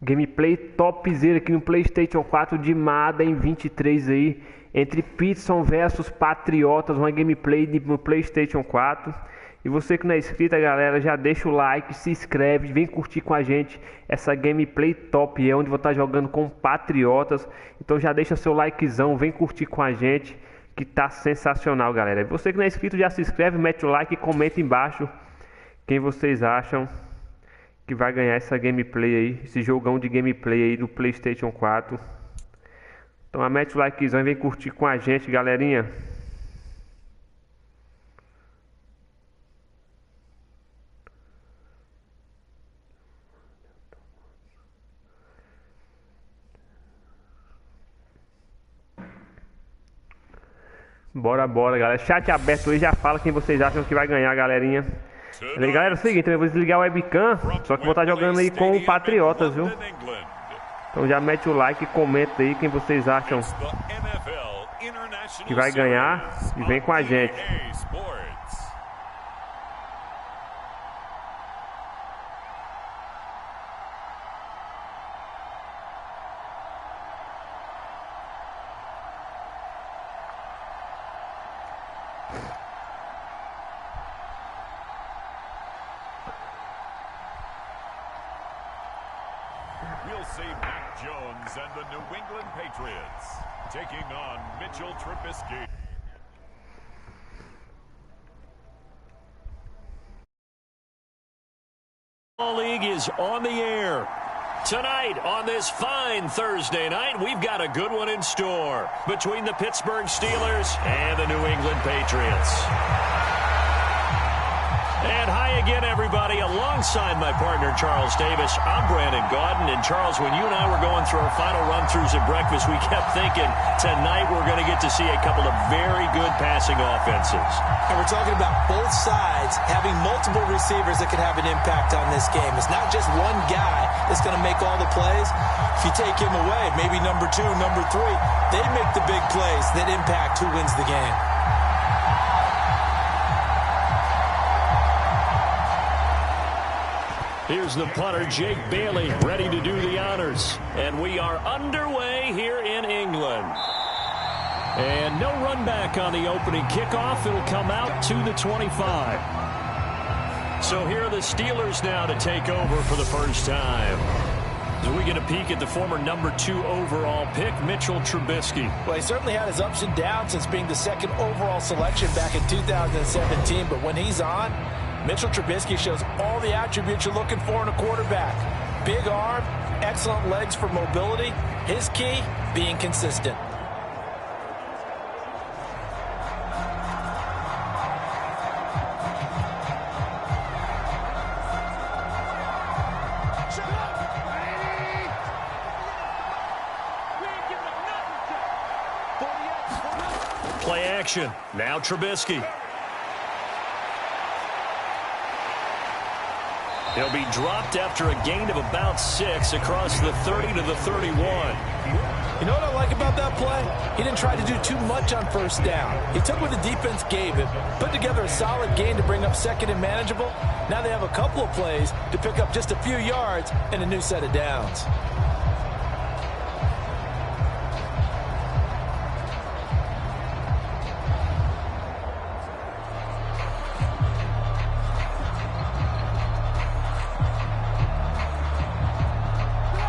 Gameplay topzera aqui no PlayStation 4 de Madden 23 aí, entre Pittsburgh versus Patriotas, uma gameplay no PlayStation 4. E você que não é inscrito, galera, já deixa o like, se inscreve, vem curtir com a gente essa gameplay top, é onde vou estar jogando com Patriotas. Então já deixa seu likezão, vem curtir com a gente, que tá sensacional, galera. E você que não é inscrito, já se inscreve, mete o like e comenta embaixo quem vocês acham que vai ganhar essa gameplay aí, esse jogão de gameplay aí do PlayStation 4. Então mete o likezão e vem curtir com a gente, galerinha. Bora, galera. Chat aberto aí, já fala quem vocês acham que vai ganhar, galerinha. E aí, galera, é o seguinte, eu vou desligar o webcam, só que vou estar jogando aí com o Patriotas, viu? Então já mete o like e comenta aí quem vocês acham que vai ganhar e vem com a gente. We'll see Mac Jones and the New England Patriots taking on Mitchell Trubisky. League is on the air. Tonight, on this fine Thursday night, we've got a good one in store between the Pittsburgh Steelers and the New England Patriots. And hi again, everybody. Alongside my partner, Charles Davis, I'm Brandon Gaudin. And Charles, when you and I were going through our final run-throughs at breakfast, we kept thinking tonight we're going to get to see a couple of very good passing offenses. And we're talking about both sides having multiple receivers that could have an impact on this game. It's not just one guy that's going to make all the plays. If you take him away, maybe number 2, number 3, they make the big plays that impact who wins the game. Here's the punter, Jake Bailey, ready to do the honors. And we are underway here in England. And no run back on the opening kickoff. It'll come out to the 25. So here are the Steelers now to take over for the first time. As we get a peek at the former number 2 overall pick, Mitchell Trubisky. Well, he certainly had his ups and downs since being the 2nd overall selection back in 2017. But when he's on, Mitchell Trubisky shows all the attributes you're looking for in a quarterback. Big arm, excellent legs for mobility. His key, being consistent. Play action. Now Trubisky. He'll be dropped after a gain of about 6 across the 30 to the 31. You know what I like about that play? He didn't try to do too much on first down. He took what the defense gave him, put together a solid gain to bring up 2nd and manageable. Now they have a couple of plays to pick up just a few yards and a new set of downs.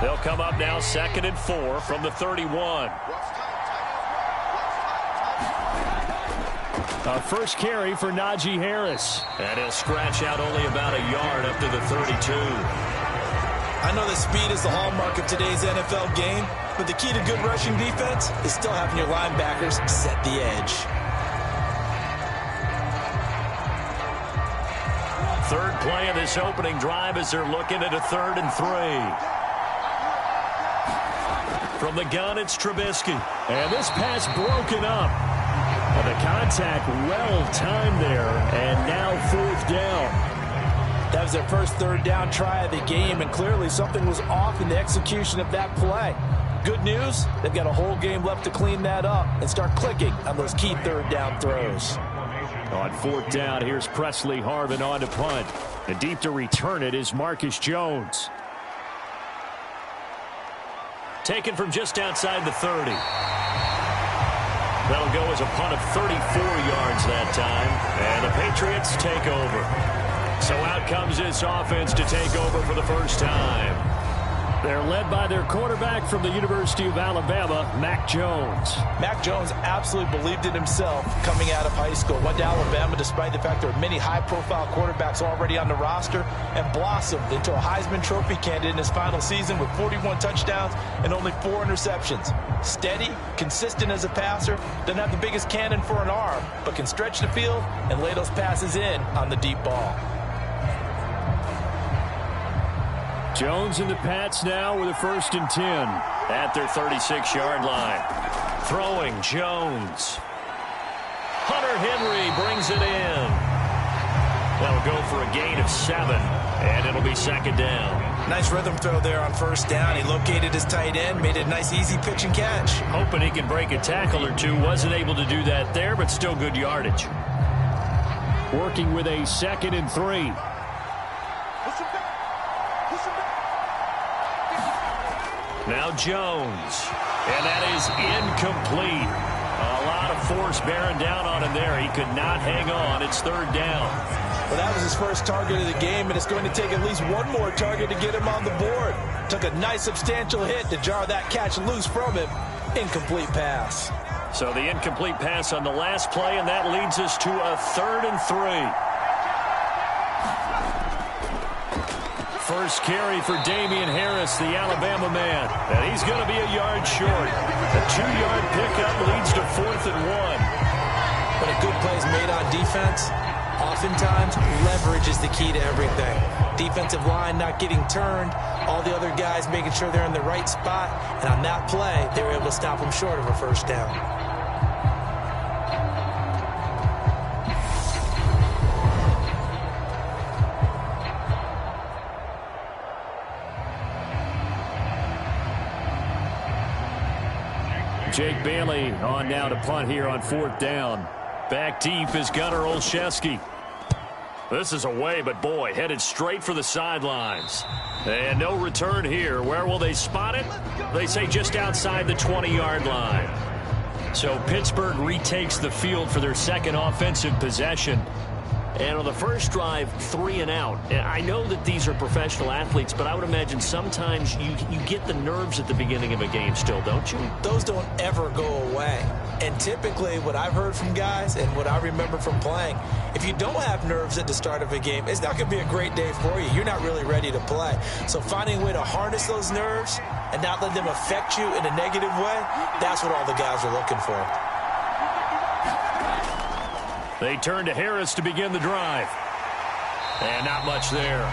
They'll come up now 2nd and 4 from the 31. A first carry for Najee Harris. And he'll scratch out only about a yard up to the 32. I know that speed is the hallmark of today's NFL game, but the key to good rushing defense is still having your linebackers set the edge. Third play of this opening drive as they're looking at a 3rd and 3. From the gun, it's Trubisky. And this pass broken up. And the contact well-timed there. And now 4th down. That was their first 3rd down try of the game, and clearly something was off in the execution of that play. Good news, they've got a whole game left to clean that up and start clicking on those key 3rd down throws. On 4th down, here's Presley Harvin on to punt. And deep to return it is Marcus Jones. taken from just outside the 30. That'll go as a punt of 34 yards that time, and the Patriots take over. So out comes this offense to take over for the first time. They're led by their quarterback from the University of Alabama, Mac Jones. Mac Jones absolutely believed in himself coming out of high school. Went to Alabama despite the fact there are many high-profile quarterbacks already on the roster, and blossomed into a Heisman Trophy candidate in his final season with 41 touchdowns and only 4 interceptions. Steady, consistent as a passer, doesn't have the biggest cannon for an arm, but can stretch the field and lay those passes in on the deep ball. Jones and the Pats now with a 1st and 10 at their 36-yard line. Throwing Jones. Hunter Henry brings it in. That'll go for a gain of 7, and it'll be 2nd down. Nice rhythm throw there on 1st down. He located his tight end, made it a nice easy pitch and catch. Hoping he can break a tackle or two. Wasn't able to do that there, but still good yardage. Working with a 2nd and 3. Now Jones, and that is incomplete. A lot of force bearing down on him there. He could not hang on. It's 3rd down. Well, that was his first target of the game, and it's going to take at least one more target to get him on the board. Took a nice substantial hit to jar that catch loose from him. Incomplete pass. So the incomplete pass on the last play, and that leads us to a 3rd and 3. First carry for Damian Harris, the Alabama man. And he's going to be a yard short. A 2-yard pickup leads to 4th and 1. But a good play is made on defense. Oftentimes, leverage is the key to everything. Defensive line not getting turned. All the other guys making sure they're in the right spot. And on that play, they were able to stop him short of a 1st down. Jake Bailey on now to punt here on 4th down. Back deep is Gunnar Olszewski. This is away, but boy, headed straight for the sidelines. And no return here. Where will they spot it? They say just outside the 20-yard line. So Pittsburgh retakes the field for their 2nd offensive possession. And on the first drive, 3 and out. I know that these are professional athletes, but I would imagine sometimes you get the nerves at the beginning of a game still, don't you? Those don't ever go away. And typically what I've heard from guys and what I remember from playing, if you don't have nerves at the start of a game, it's not going to be a great day for you. You're not really ready to play. So finding a way to harness those nerves and not let them affect you in a negative way, that's what all the guys are looking for. They turn to Harris to begin the drive. And not much there.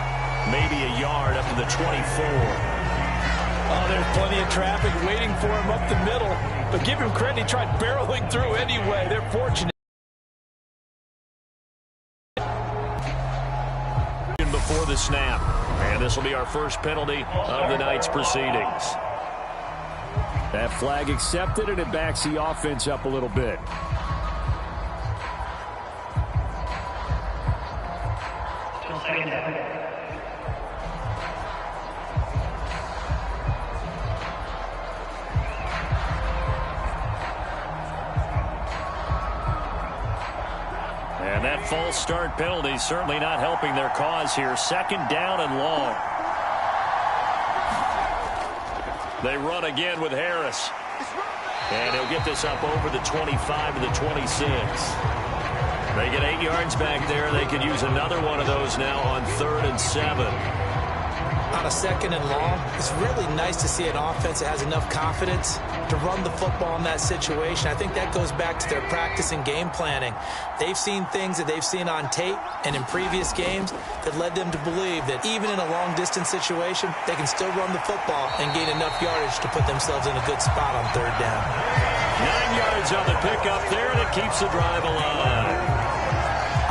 Maybe a yard up to the 24. Oh, there's plenty of traffic waiting for him up the middle. But give him credit, he tried barreling through anyway. They're fortunate. Before the snap. And this will be our first penalty of the night's proceedings. That flag accepted, and it backs the offense up a little bit. And that false start penalty certainly not helping their cause here. 2nd down and long. They run again with Harris. And he'll get this up over the 25 to the 26. They get 8 yards back there. They could use another one of those now on 3rd and 7. On a 2nd and long, it's really nice to see an offense that has enough confidence to run the football in that situation. I think that goes back to their practice and game planning. They've seen things that they've seen on tape and in previous games that led them to believe that even in a long-distance situation, they can still run the football and gain enough yardage to put themselves in a good spot on 3rd down. 9 yards on the pickup there, and it keeps the drive alive.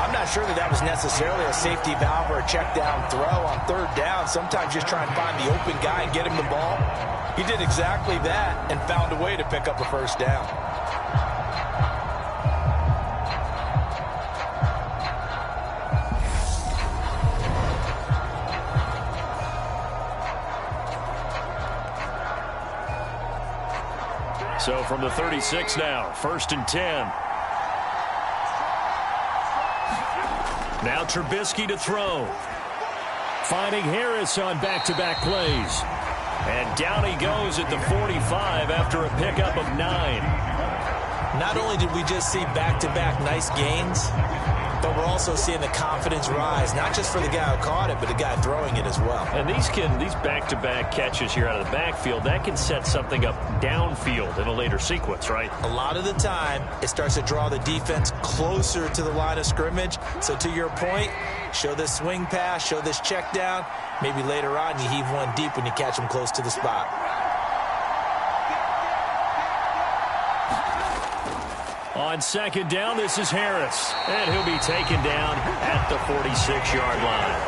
I'm not sure that was necessarily a safety valve or a check down throw on 3rd down. Sometimes just try and find the open guy and get him the ball. He did exactly that and found a way to pick up a 1st down. So from the 36 now, 1st and 10. Now Trubisky to throw. Finding Harris on back-to-back plays. And down he goes at the 45 after a pickup of 9. Not only did we just see back-to-back nice gains, but we're also seeing the confidence rise, not just for the guy who caught it, but the guy throwing it as well. And these back-to-back catches here out of the backfield, that can set something up downfield in a later sequence, right? A lot of the time, it starts to draw the defense closer to the line of scrimmage. So to your point, show this swing pass, show this check down. Maybe later on you heave one deep when you catch them close to the spot. On 2nd down, this is Harris. And he'll be taken down at the 46-yard line.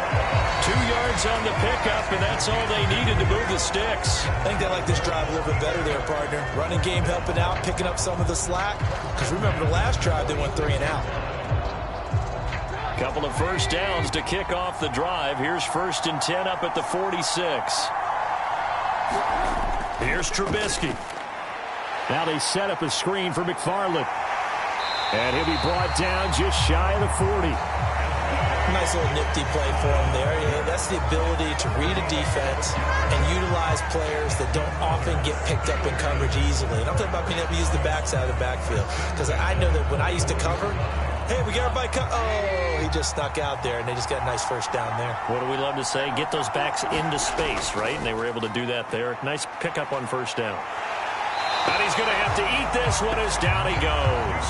2 yards on the pickup, and that's all they needed to move the sticks. I think they like this drive a little bit better there, partner. Running game helping out, picking up some of the slack. Because remember, the last drive, they went 3 and out. Couple of first downs to kick off the drive. Here's 1st and 10 up at the 46. Here's Trubisky. Now they set up a screen for McFarland. And he'll be brought down just shy of the 40. Nice little nifty play for him there. Yeah, that's the ability to read a defense and utilize players that don't often get picked up in coverage easily. And I'm talking about being able to use the backside of the backfield. Because I know that when I used to cover, hey, we got everybody oh, he just snuck out there, and they just got a nice first down there. What do we love to say? Get those backs into space, right? And they were able to do that there. Nice pickup on 1st down. And he's going to have to eat this one as down he goes.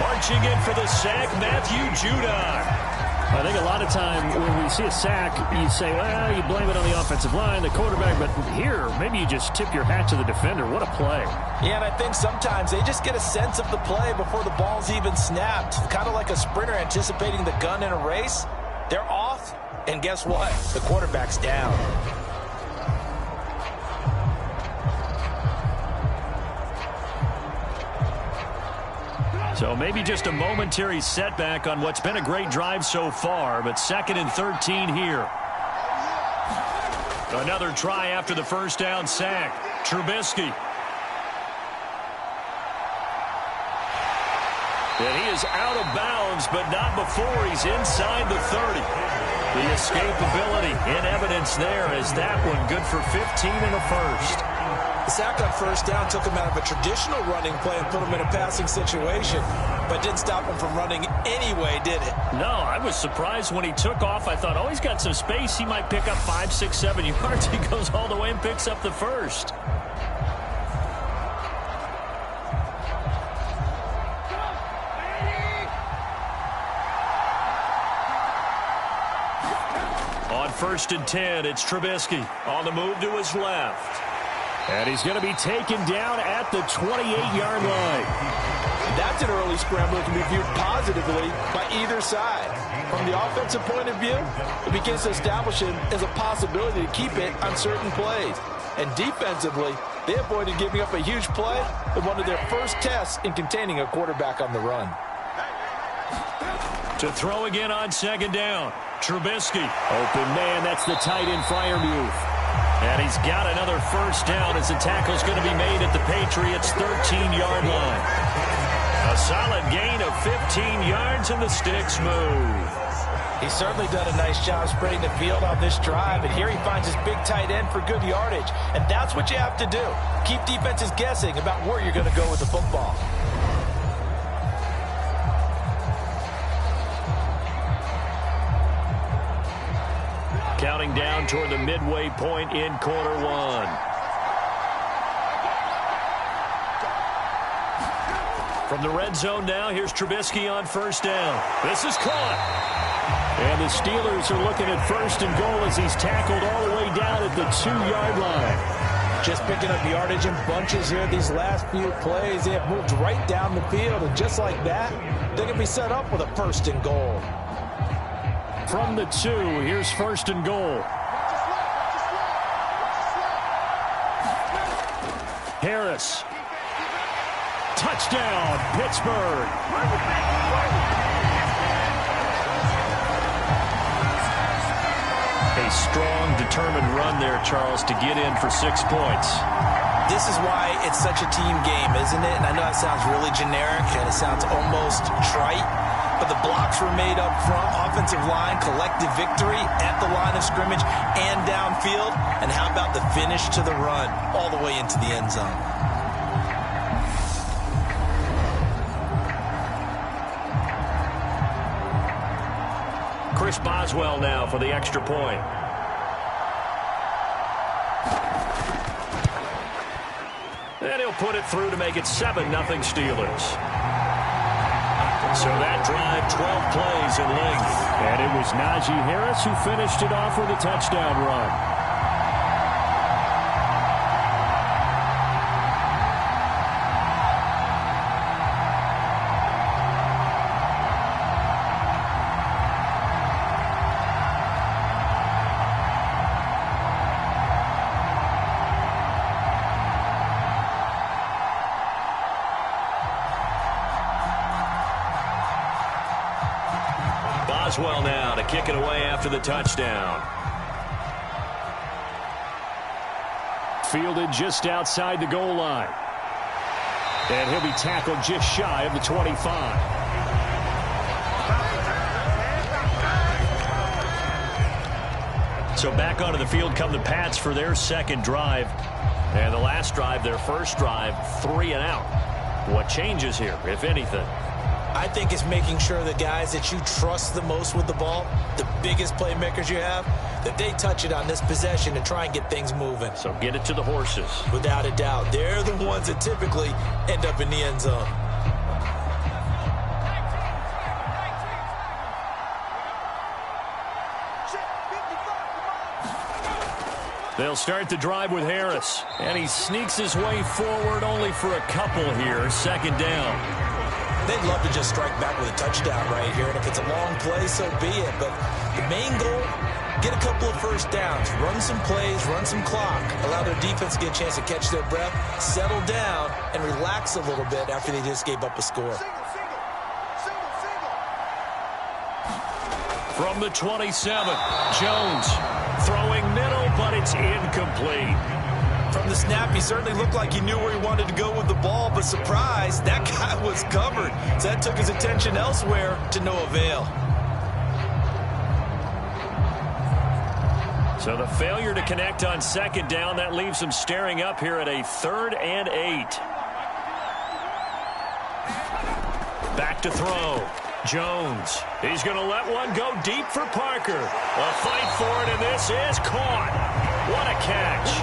Marching in for the sack, Matthew Judon. I think a lot of time when we see a sack, you say, well, you blame it on the offensive line, the quarterback, but here, maybe you just tip your hat to the defender. What a play. Yeah, and I think sometimes they just get a sense of the play before the ball's even snapped. Kind of like a sprinter anticipating the gun in a race. They're off, and guess what? The quarterback's down. So maybe just a momentary setback on what's been a great drive so far, but 2nd and 13 here. Another try after the first down sack. Trubisky. And he is out of bounds, but not before he's inside the 30. The escapability in evidence there as that one good for 15 in the first. The sack on 1st down took him out of a traditional running play and put him in a passing situation, but didn't stop him from running anyway, did it? No, I was surprised when he took off. I thought, oh, he's got some space. He might pick up 5, 6, 7 yards. He goes all the way and picks up the first. On 1st and 10, it's Trubisky on the move to his left. And he's going to be taken down at the 28-yard line. That's an early scramble that can be viewed positively by either side. From the offensive point of view, it begins to establish him as a possibility to keep it on certain plays. And defensively, they avoided giving up a huge play in one of their first tests in containing a quarterback on the run. To throw again on 2nd down, Trubisky. Open man, that's the tight end Freiermuth. And he's got another first down as the tackle's going to be made at the Patriots' 13-yard line. A solid gain of 15 yards, and the sticks move. He's certainly done a nice job spreading the field on this drive, and here he finds his big tight end for good yardage. And that's what you have to do. Keep defenses guessing about where you're going to go with the football. Counting down toward the midway point in quarter one. From the red zone now, here's Trubisky on 1st down. This is caught. And the Steelers are looking at 1st and goal as he's tackled all the way down at the 2-yard line. Just picking up yardage in bunches here these last few plays. They have moved right down the field, and just like that, they're going to be set up with a 1st and goal. From the 2, here's 1st and goal. Harris. Touchdown, Pittsburgh. A strong, determined run there, Charles, to get in for 6 points. This is why it's such a team game, isn't it? And I know it sounds really generic and it sounds almost trite, but the blocks were made up front, offensive line, collective victory at the line of scrimmage and downfield. And how about the finish to the run all the way into the end zone? Chris Boswell now for the extra point. And he'll put it through to make it 7-0 Steelers. So that drive, 12 plays in length. And it was Najee Harris who finished it off with a touchdown run. Boswell now to kick it away after the touchdown. Fielded just outside the goal line. And he'll be tackled just shy of the 25. So back onto the field come the Pats for their second drive. And the last drive, their first drive, 3 and out. What changes here, if anything? I think it's making sure the guys that you trust the most with the ball, the biggest playmakers you have, that they touch it on this possession and try and get things moving. So get it to the horses. Without a doubt. They're the ones that typically end up in the end zone. They'll start the drive with Harris. And he sneaks his way forward only for a couple here. Second down. They'd love to just strike back with a touchdown right here. And if it's a long play, so be it. But the main goal, get a couple of first downs. Run some plays, run some clock. Allow their defense to get a chance to catch their breath, settle down, and relax a little bit after they just gave up a score. From the 27, Jones throwing middle, but it's incomplete. From the snap, he certainly looked like he knew where he wanted to go with the ball, but surprise, that guy was covered. So that took his attention elsewhere to no avail. So the failure to connect on second down, that leaves him staring up here at a 3rd and 8. Back to throw. Jones. He's going to let one go deep for Parker. A fight for it, and this is caught. What a catch.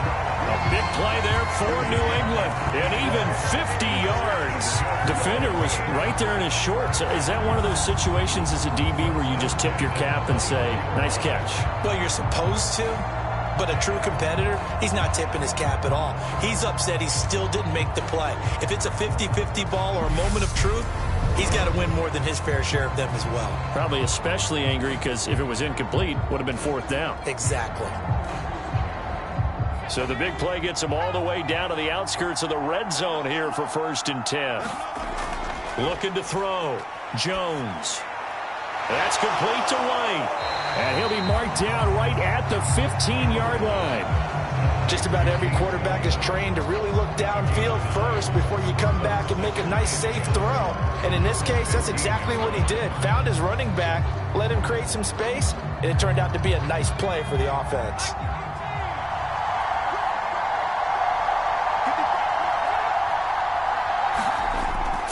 A big play there for New England. And even 50 yards. Defender was right there in his shorts. Is that one of those situations as a DB where you just tip your cap and say, nice catch? Well, you're supposed to. But a true competitor, he's not tipping his cap at all. He's upset he still didn't make the play. If it's a 50-50 ball or a moment of truth, he's got to win more than his fair share of them as well. Probably especially angry because if it was incomplete, would have been 4th down. Exactly. So the big play gets him all the way down to the outskirts of the red zone here for 1st and 10. Looking to throw. Jones. That's complete to White. And he'll be marked down right at the 15-yard line. Just about every quarterback is trained to really look downfield first before you come back and make a nice, safe throw. And in this case, that's exactly what he did. Found his running back, let him create some space, and it turned out to be a nice play for the offense.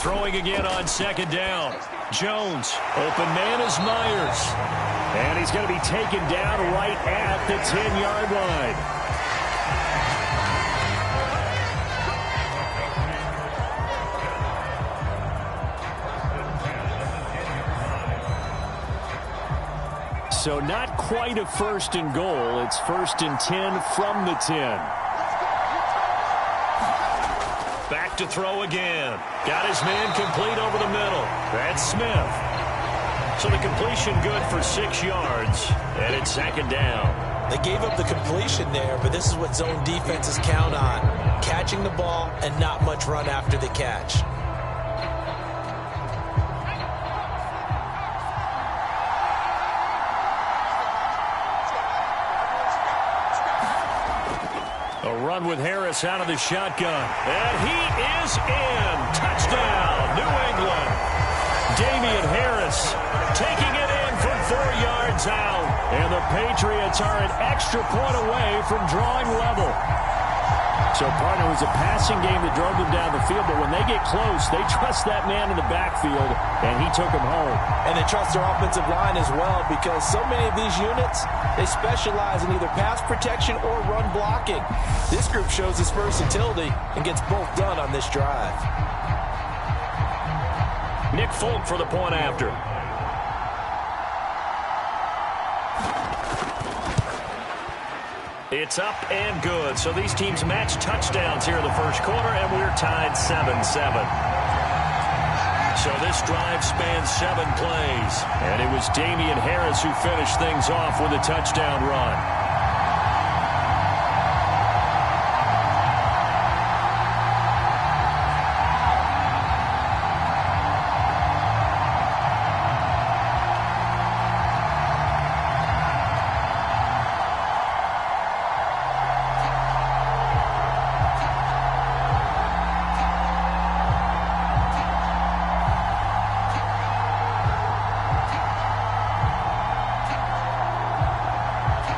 Throwing again on second down. Jones. Open man is Myers. And he's going to be taken down right at the 10-yard line. So not quite a 1st and goal. It's 1st and 10 from the 10. Back to throw again. Got his man complete over the middle. That's Smith. So the completion good for 6 yards. And it's 2nd down. They gave up the completion there, but this is what zone defenses count on. Catching the ball and not much run after the catch. A They'll run with Harris out of the shotgun. And he is in. Touchdown, New England. Damian Harris taking it in from 4 yards out. And the Patriots are an extra point away from drawing level. So, partner, it was a passing game that drove them down the field, but when they get close, they trust that man in the backfield, and he took them home. And they trust their offensive line as well, because so many of these units, they specialize in either pass protection or run blocking. This group shows its versatility and gets both done on this drive. Nick Folk for the point after. It's up and good. So these teams match touchdowns here in the first quarter, and we're tied 7-7. So this drive spans 7 plays, and it was Damian Harris who finished things off with a touchdown run.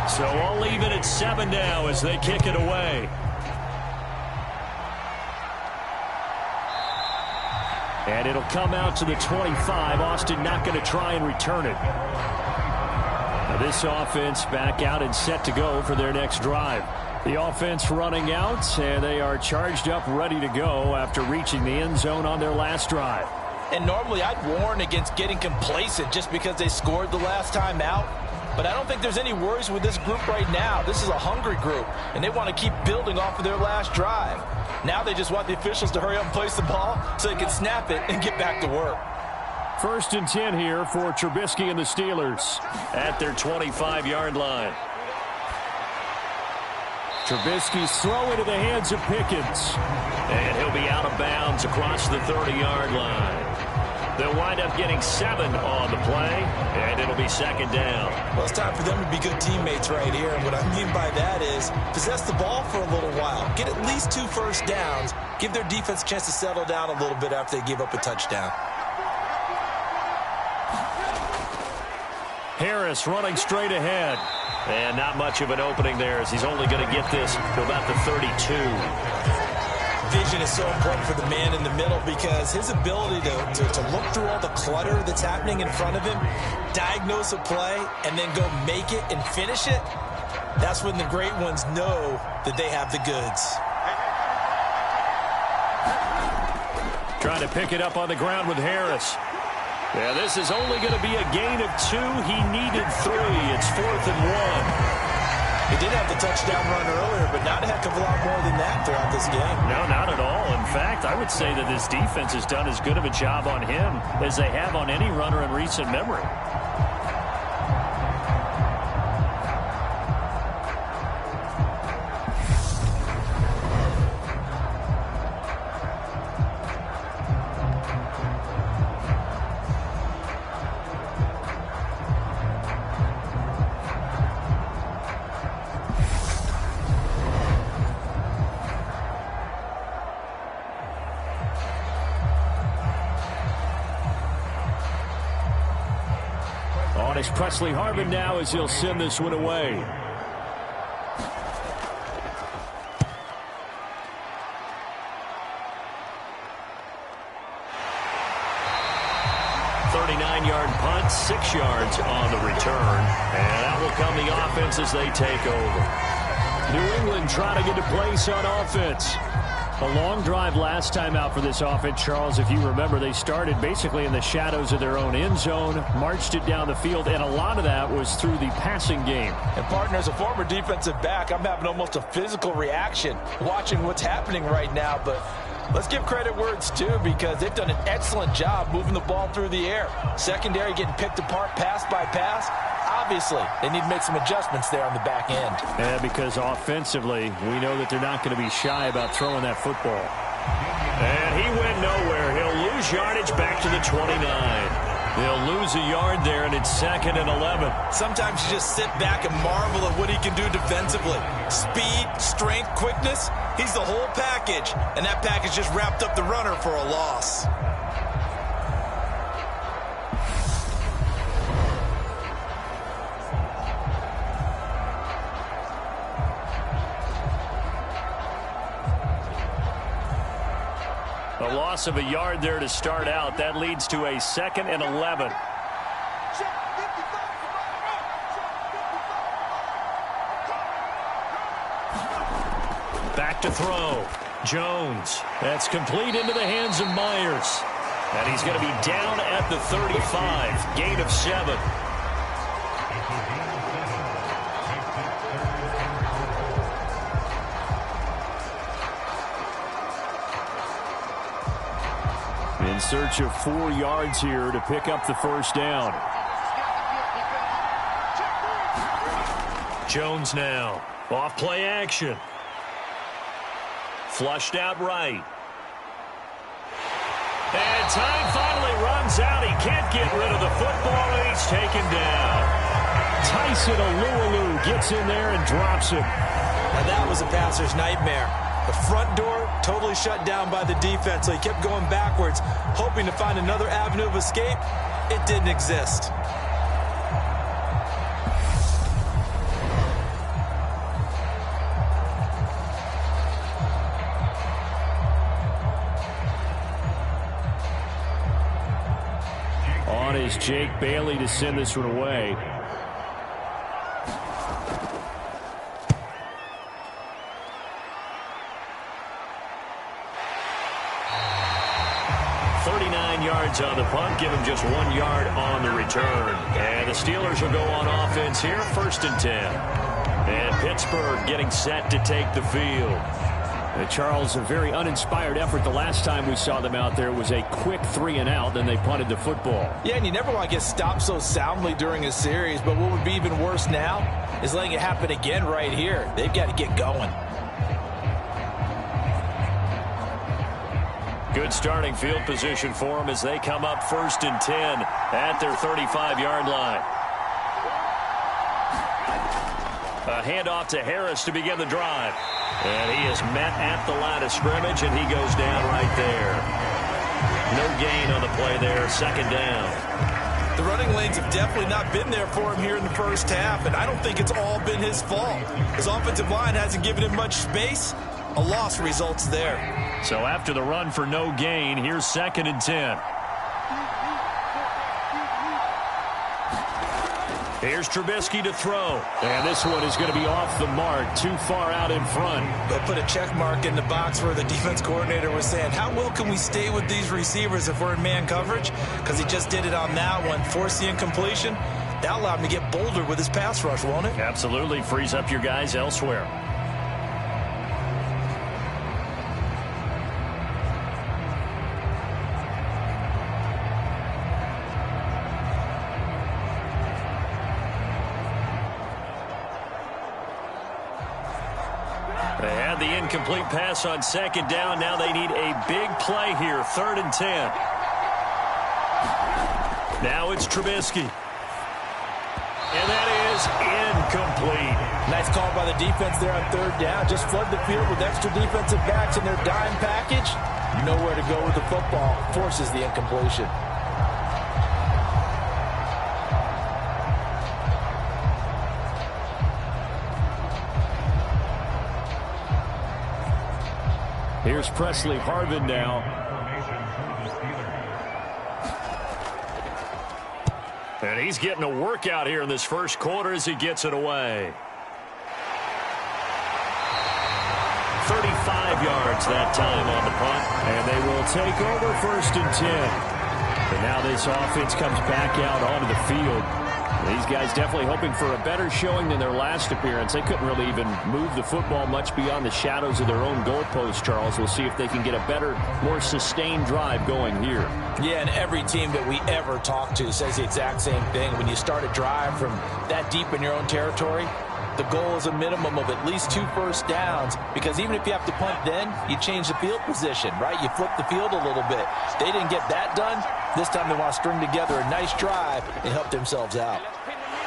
So all even at 7 now as they kick it away. And it'll come out to the 25. Austin not going to try and return it. Now this offense back out and set to go for their next drive. The offense running out, and they are charged up, ready to go after reaching the end zone on their last drive. And normally I'd warn against getting complacent just because they scored the last time out. But I don't think there's any worries with this group right now. This is a hungry group, and they want to keep building off of their last drive. Now they just want the officials to hurry up and place the ball so they can snap it and get back to work. 1st and 10 here for Trubisky and the Steelers at their 25-yard line. Trubisky's throw into the hands of Pickens. And he'll be out of bounds across the 30-yard line. They'll wind up getting 7 on the play, and it'll be 2nd down. Well, it's time for them to be good teammates right here. And what I mean by that is possess the ball for a little while. Get at least 2 first downs. Give their defense a chance to settle down a little bit after they give up a touchdown. Harris running straight ahead. And not much of an opening there as he's only going to get this to about the 32. Vision is so important for the man in the middle because his ability to look through all the clutter that's happening in front of him, diagnose a play, and then go make it and finish it, that's when the great ones know that they have the goods. Trying to pick it up on the ground with Harris. Yeah, this is only going to be a gain of 2. He needed 3. It's 4th and 1. He did have the touchdown run earlier, but not a heck of a lot more than that throughout this game. No, not at all. In fact, I would say that this defense has done as good of a job on him as they have on any runner in recent memory. It's Presley Harvin now as he'll send this one away. Yard punt, 6 yards on the return. And that will come the offense as they take over. New England trying to get a place on offense. A long drive last time out for this offense, Charles. If you remember, they started basically in the shadows of their own end zone, marched it down the field, and a lot of that was through the passing game. And, partner, as a former defensive back, I'm having almost a physical reaction watching what's happening right now. But let's give credit where it's due because they've done an excellent job moving the ball through the air. Secondary getting picked apart pass by pass. Obviously, they need to make some adjustments there on the back end. Yeah, because offensively, we know that they're not going to be shy about throwing that football. And he went nowhere. He'll lose yardage back to the 29. They'll lose a yard there, and it's 2nd and 11. Sometimes you just sit back and marvel at what he can do defensively. Speed, strength, quickness, he's the whole package. And that package just wrapped up the runner for a loss. A loss of a yard there to start out. That leads to a 2nd and 11. Back to throw. Jones. That's complete into the hands of Myers. And he's going to be down at the 35. Gain of 7. In search of 4 yards here to pick up the first down. Jones now. Off play action. Flushed out right. And time finally runs out. He can't get rid of the football, and he's taken down. Tyson Alualu gets in there and drops him. And that was a passer's nightmare. The front door totally shut down by the defense, so he kept going backwards, hoping to find another avenue of escape. It didn't exist. On is Jake Bailey to send this one away. Yards on the punt, give him just 1 yard on the return. And the Steelers will go on offense here, 1st and 10. And Pittsburgh getting set to take the field. Charles, a very uninspired effort. The last time we saw them out there was a quick 3 and out, then they punted the football. Yeah, and you never want to get stopped so soundly during a series, but what would be even worse now is letting it happen again right here. They've got to get going. Good starting field position for them as they come up 1st and 10 at their 35-yard line. A handoff to Harris to begin the drive. And he is met at the line of scrimmage, and he goes down right there. No gain on the play there, 2nd down. The running lanes have definitely not been there for him here in the first half, and I don't think it's all been his fault. His offensive line hasn't given him much space. A loss results there. So after the run for no gain, here's 2nd and 10. Here's Trubisky to throw. And this one is going to be off the mark, too far out in front. They'll put a check mark in the box where the defense coordinator was saying, how well can we stay with these receivers if we're in man coverage? Because he just did it on that one, forced the incompletion. That allowed him to get bolder with his pass rush, won't it? Absolutely. Frees up your guys elsewhere. They had the incomplete pass on 2nd down. Now they need a big play here, 3rd and 10. Now it's Trubisky. And that is incomplete. Nice call by the defense there on 3rd down. Just flood the field with extra defensive backs in their dime package. Nowhere to go with the football. Forces the incompletion. Here's Presley Harvin now. And he's getting a workout here in this first quarter as he gets it away. 35 yards that time on the punt. And they will take over 1st and 10. And now this offense comes back out onto the field. These guys definitely hoping for a better showing than their last appearance. They couldn't really even move the football much beyond the shadows of their own goalpost, Charles. We'll see if they can get a better, more sustained drive going here. Yeah, and every team that we ever talk to says the exact same thing. When you start a drive from that deep in your own territory, the goal is a minimum of at least 2 first downs, because even if you have to punt then, you change the field position, right? You flip the field a little bit. They didn't get that done. This time they want to string together a nice drive and help themselves out.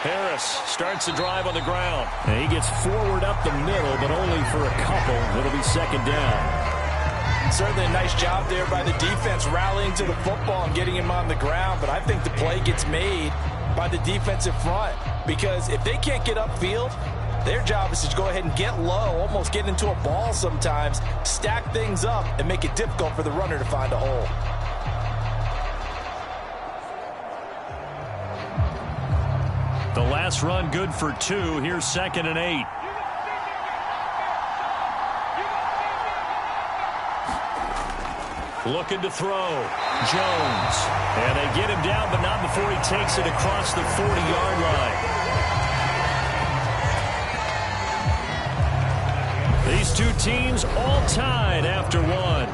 Harris starts the drive on the ground. And he gets forward up the middle, but only for a couple. It'll be second down. Certainly a nice job there by the defense rallying to the football and getting him on the ground. But I think the play gets made by the defensive front, because if they can't get upfield, their job is to go ahead and get low, almost get into a ball sometimes, stack things up, and make it difficult for the runner to find a hole. The last run good for 2. Here's 2nd and 8. Looking to throw. Jones. And they get him down, but not before he takes it across the 40-yard line. These two teams all tied after 1.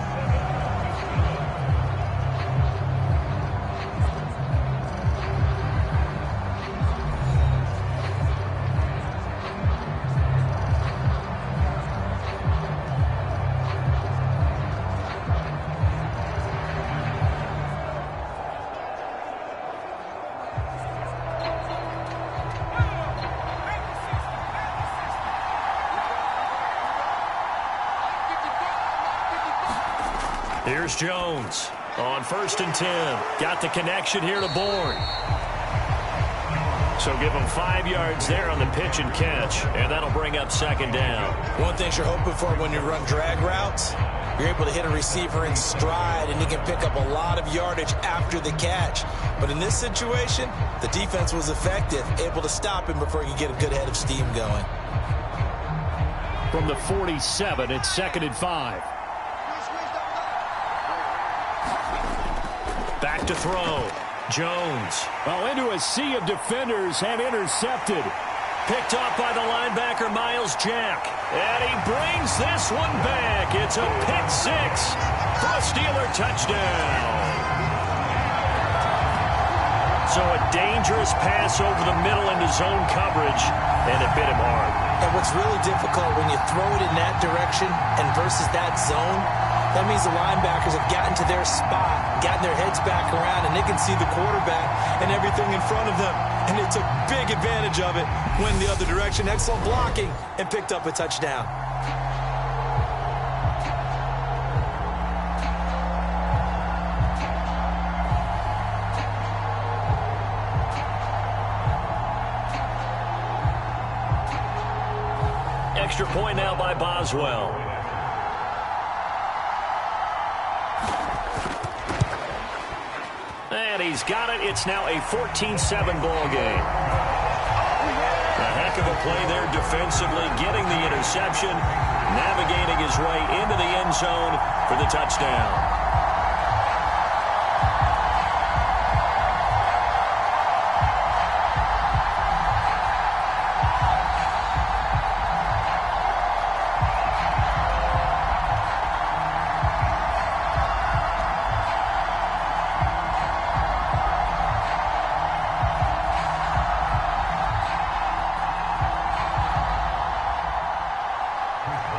Here's Jones on 1st and 10. Got the connection here to Bourne. So give him 5 yards there on the pitch and catch, and that'll bring up 2nd down. One thing you're hoping for when you run drag routes, you're able to hit a receiver in stride, and he can pick up a lot of yardage after the catch. But in this situation, the defense was effective, able to stop him before he could get a good head of steam going. From the 47, it's 2nd and 5. Back to throw. Jones. Well, into a sea of defenders and intercepted. Picked off by the linebacker, Miles Jack. And he brings this one back. It's a pick 6 for a Steeler touchdown. So a dangerous pass over the middle into zone coverage, and it bit him hard. And what's really difficult when you throw it in that direction and versus that zone, that means the linebackers have gotten to their spot, gotten their heads back around, and they can see the quarterback and everything in front of them. And they took big advantage of it, went the other direction, excellent blocking, and picked up a touchdown. Extra point now by Boswell. And he's got it. It's now a 14-7 ball game. A heck of a play there defensively, getting the interception, navigating his way into the end zone for the touchdown.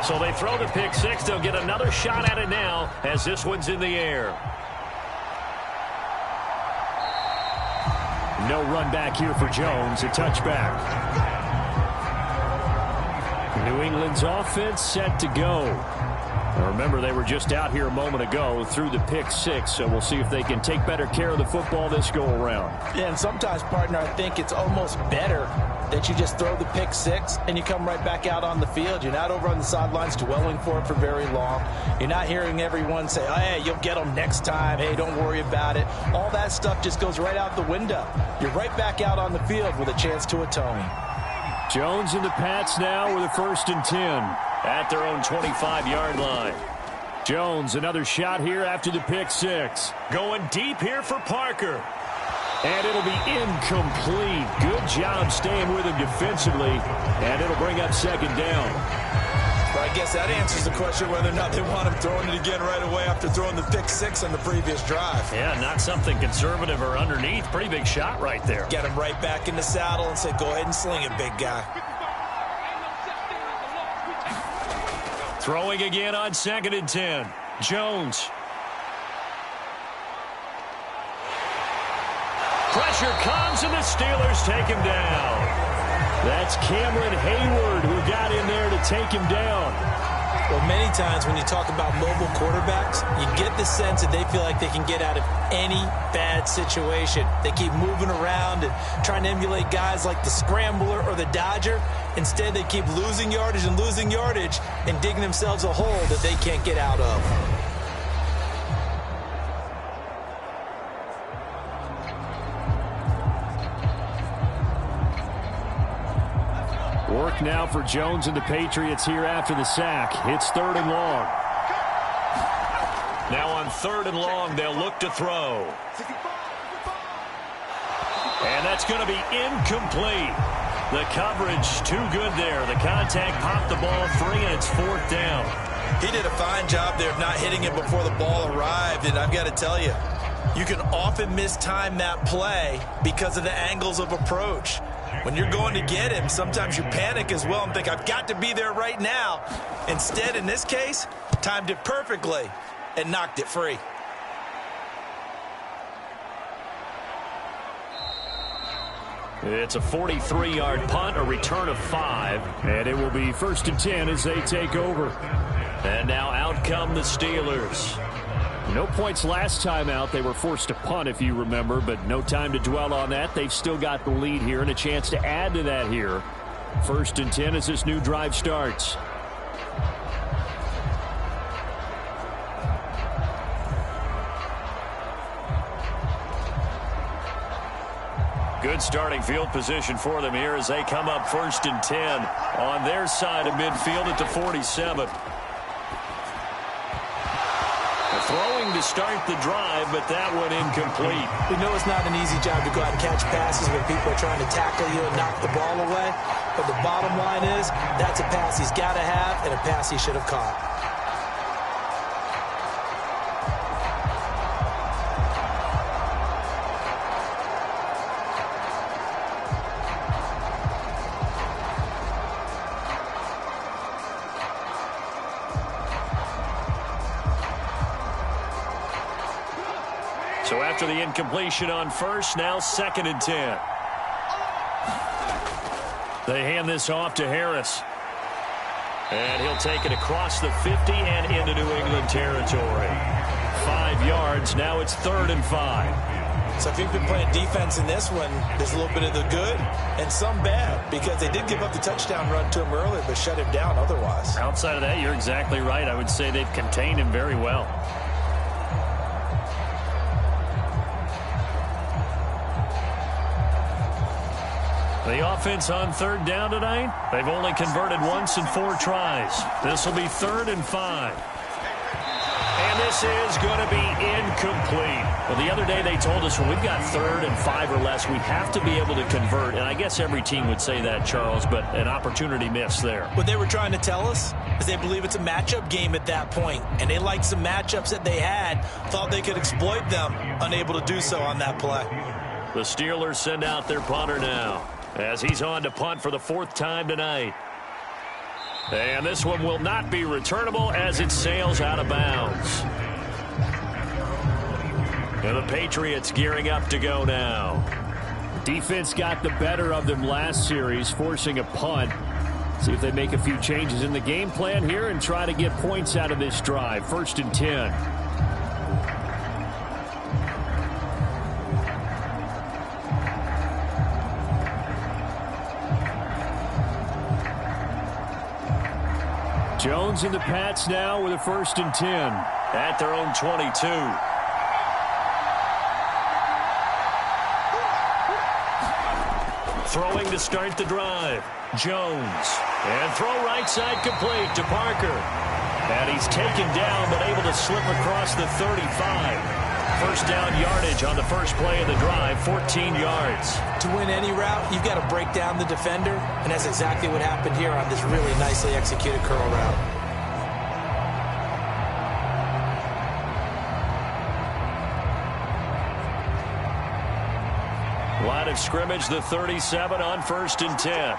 So they throw the pick 6. They'll get another shot at it now as this one's in the air. No run back here for Jones. A touchback. New England's offense set to go. Now remember, they were just out here a moment ago through the pick 6, so we'll see if they can take better care of the football this go-around. Yeah, and sometimes, partner, I think it's almost better that you just throw the pick 6 and you come right back out on the field. You're not over on the sidelines dwelling for it for very long. You're not hearing everyone say, oh, hey, you'll get them next time. Hey, don't worry about it. All that stuff just goes right out the window. You're right back out on the field with a chance to atone. Jones and the Pats now with a 1st and 10 at their own 25-yard line. Jones, another shot here after the pick 6. Going deep here for Parker. And it'll be incomplete. Good job staying with him defensively. And it'll bring up 2nd down. Well, I guess that answers the question whether or not they want him throwing it again right away after throwing the pick 6 on the previous drive. Yeah, not something conservative or underneath. Pretty big shot right there. Get him right back in the saddle and say, go ahead and sling it, big guy. Throwing again on 2nd and 10. Jones. pressure comes, and the Steelers take him down. That's Cameron Hayward who got in there to take him down. Well, many times when you talk about mobile quarterbacks, you get the sense that they feel like they can get out of any bad situation. They keep moving around and trying to emulate guys like the Scrambler or the Dodger. Instead, they keep losing yardage and digging themselves a hole that they can't get out of. Work now for Jones and the Patriots here after the sack. It's 3rd and long. Now on 3rd and long, they'll look to throw. And that's going to be incomplete. The coverage too good there. The contact popped the ball free, and it's 4th down. He did a fine job there of not hitting it before the ball arrived, and I've got to tell you, you can often mistime that play because of the angles of approach. When you're going to get him, sometimes you panic as well and think, I've got to be there right now. Instead, in this case, timed it perfectly and knocked it free. It's a 43-yard punt, a return of 5, and it will be 1st and 10 as they take over. And now out come the Steelers. No points last time out. They were forced to punt, if you remember, but no time to dwell on that. They've still got the lead here and a chance to add to that here. 1st and 10 as this new drive starts. Good starting field position for them here as they come up 1st and 10 on their side of midfield at the 47. Throwing to start the drive, but that one incomplete. We know it's not an easy job to go out and catch passes when people are trying to tackle you and knock the ball away. But the bottom line is, that's a pass he's got to have and a pass he should have caught. So after the incompletion on 1st, now 2nd and 10. They hand this off to Harris. And he'll take it across the 50 and into New England territory. 5 yards. Now it's 3rd and 5. So if you've been playing defense in this one, there's a little bit of the good and some bad, because they did give up the touchdown run to him earlier, but shut him down otherwise. Outside of that, you're exactly right. I would say they've contained him very well. The offense on 3rd down tonight, they've only converted once in 4 tries. This will be 3rd and 5. And this is going to be incomplete. Well, the other day they told us when we've got 3rd and 5 or less, we have to be able to convert. And I guess every team would say that, Charles, but an opportunity missed there. What they were trying to tell us is they believe it's a matchup game at that point. And they liked some matchups that they had, thought they could exploit them, unable to do so on that play. The Steelers send out their punter now, as he's on to punt for the 4th time tonight. And this one will not be returnable as it sails out of bounds. And the Patriots gearing up to go now. Defense got the better of them last series, forcing a punt. See if they make a few changes in the game plan here and try to get points out of this drive. 1st and 10. Jones and the Pats now with a 1st and 10 at their own 22. Throwing to start the drive. Jones. And throw right side complete to Parker. And he's taken down but able to slip across the 35. 1st down yardage on the first play of the drive, 14 yards. To win any route, you've got to break down the defender, and that's exactly what happened here on this really nicely executed curl route. Line of scrimmage, the 37 on 1st and 10.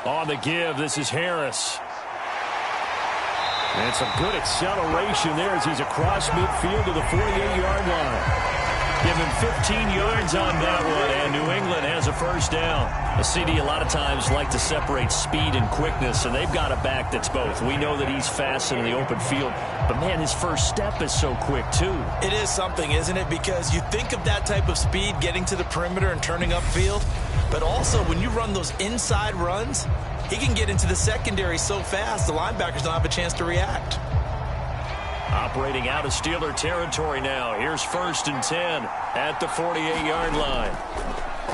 On the give, this is Harris. And some good acceleration there as he's across midfield to the 48-yard line. Give him 15 yards on that one, and New England has a first down. A CD a lot of times like to separate speed and quickness, and they've got a back that's both. We know that he's fast in the open field, but, man, his first step is so quick, too. It is something, isn't it? Because you think of that type of speed getting to the perimeter and turning upfield, but also when you run those inside runs, he can get into the secondary so fast the linebackers don't have a chance to react. Operating out of Steeler territory now. Here's 1st and 10 at the 48-yard line.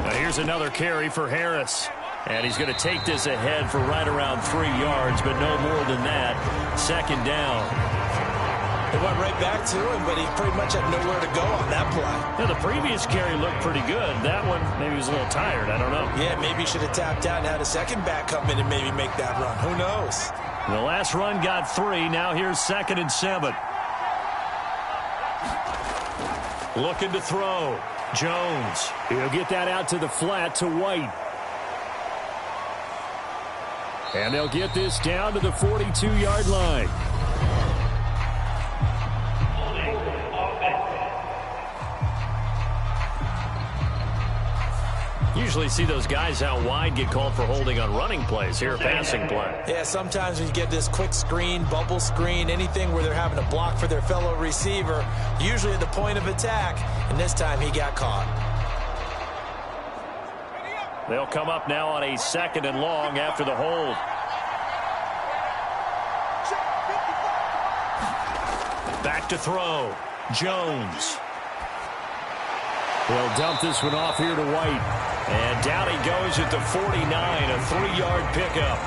Now here's another carry for Harris. And he's going to take this ahead for right around 3 yards, but no more than that. 2nd down. They went right back to him, but he pretty much had nowhere to go on that play. Yeah, the previous carry looked pretty good. That one, maybe he was a little tired. I don't know. Yeah, maybe he should have tapped out and had a second back come in and maybe make that run. Who knows? The last run got 3. Now here's 2nd and 7. Looking to throw. Jones. He'll get that out to the flat to White. And they'll get this down to the 42-yard line. Usually see those guys out wide get called for holding on running plays. Here, a passing play. Yeah, sometimes when you get this quick screen, bubble screen, anything where they're having to block for their fellow receiver, usually at the point of attack, and this time he got caught. They'll come up now on a 2nd and long after the hold. Back to throw. Jones. They'll dump this one off here to White. And down he goes at the 49, a 3-yard pickup.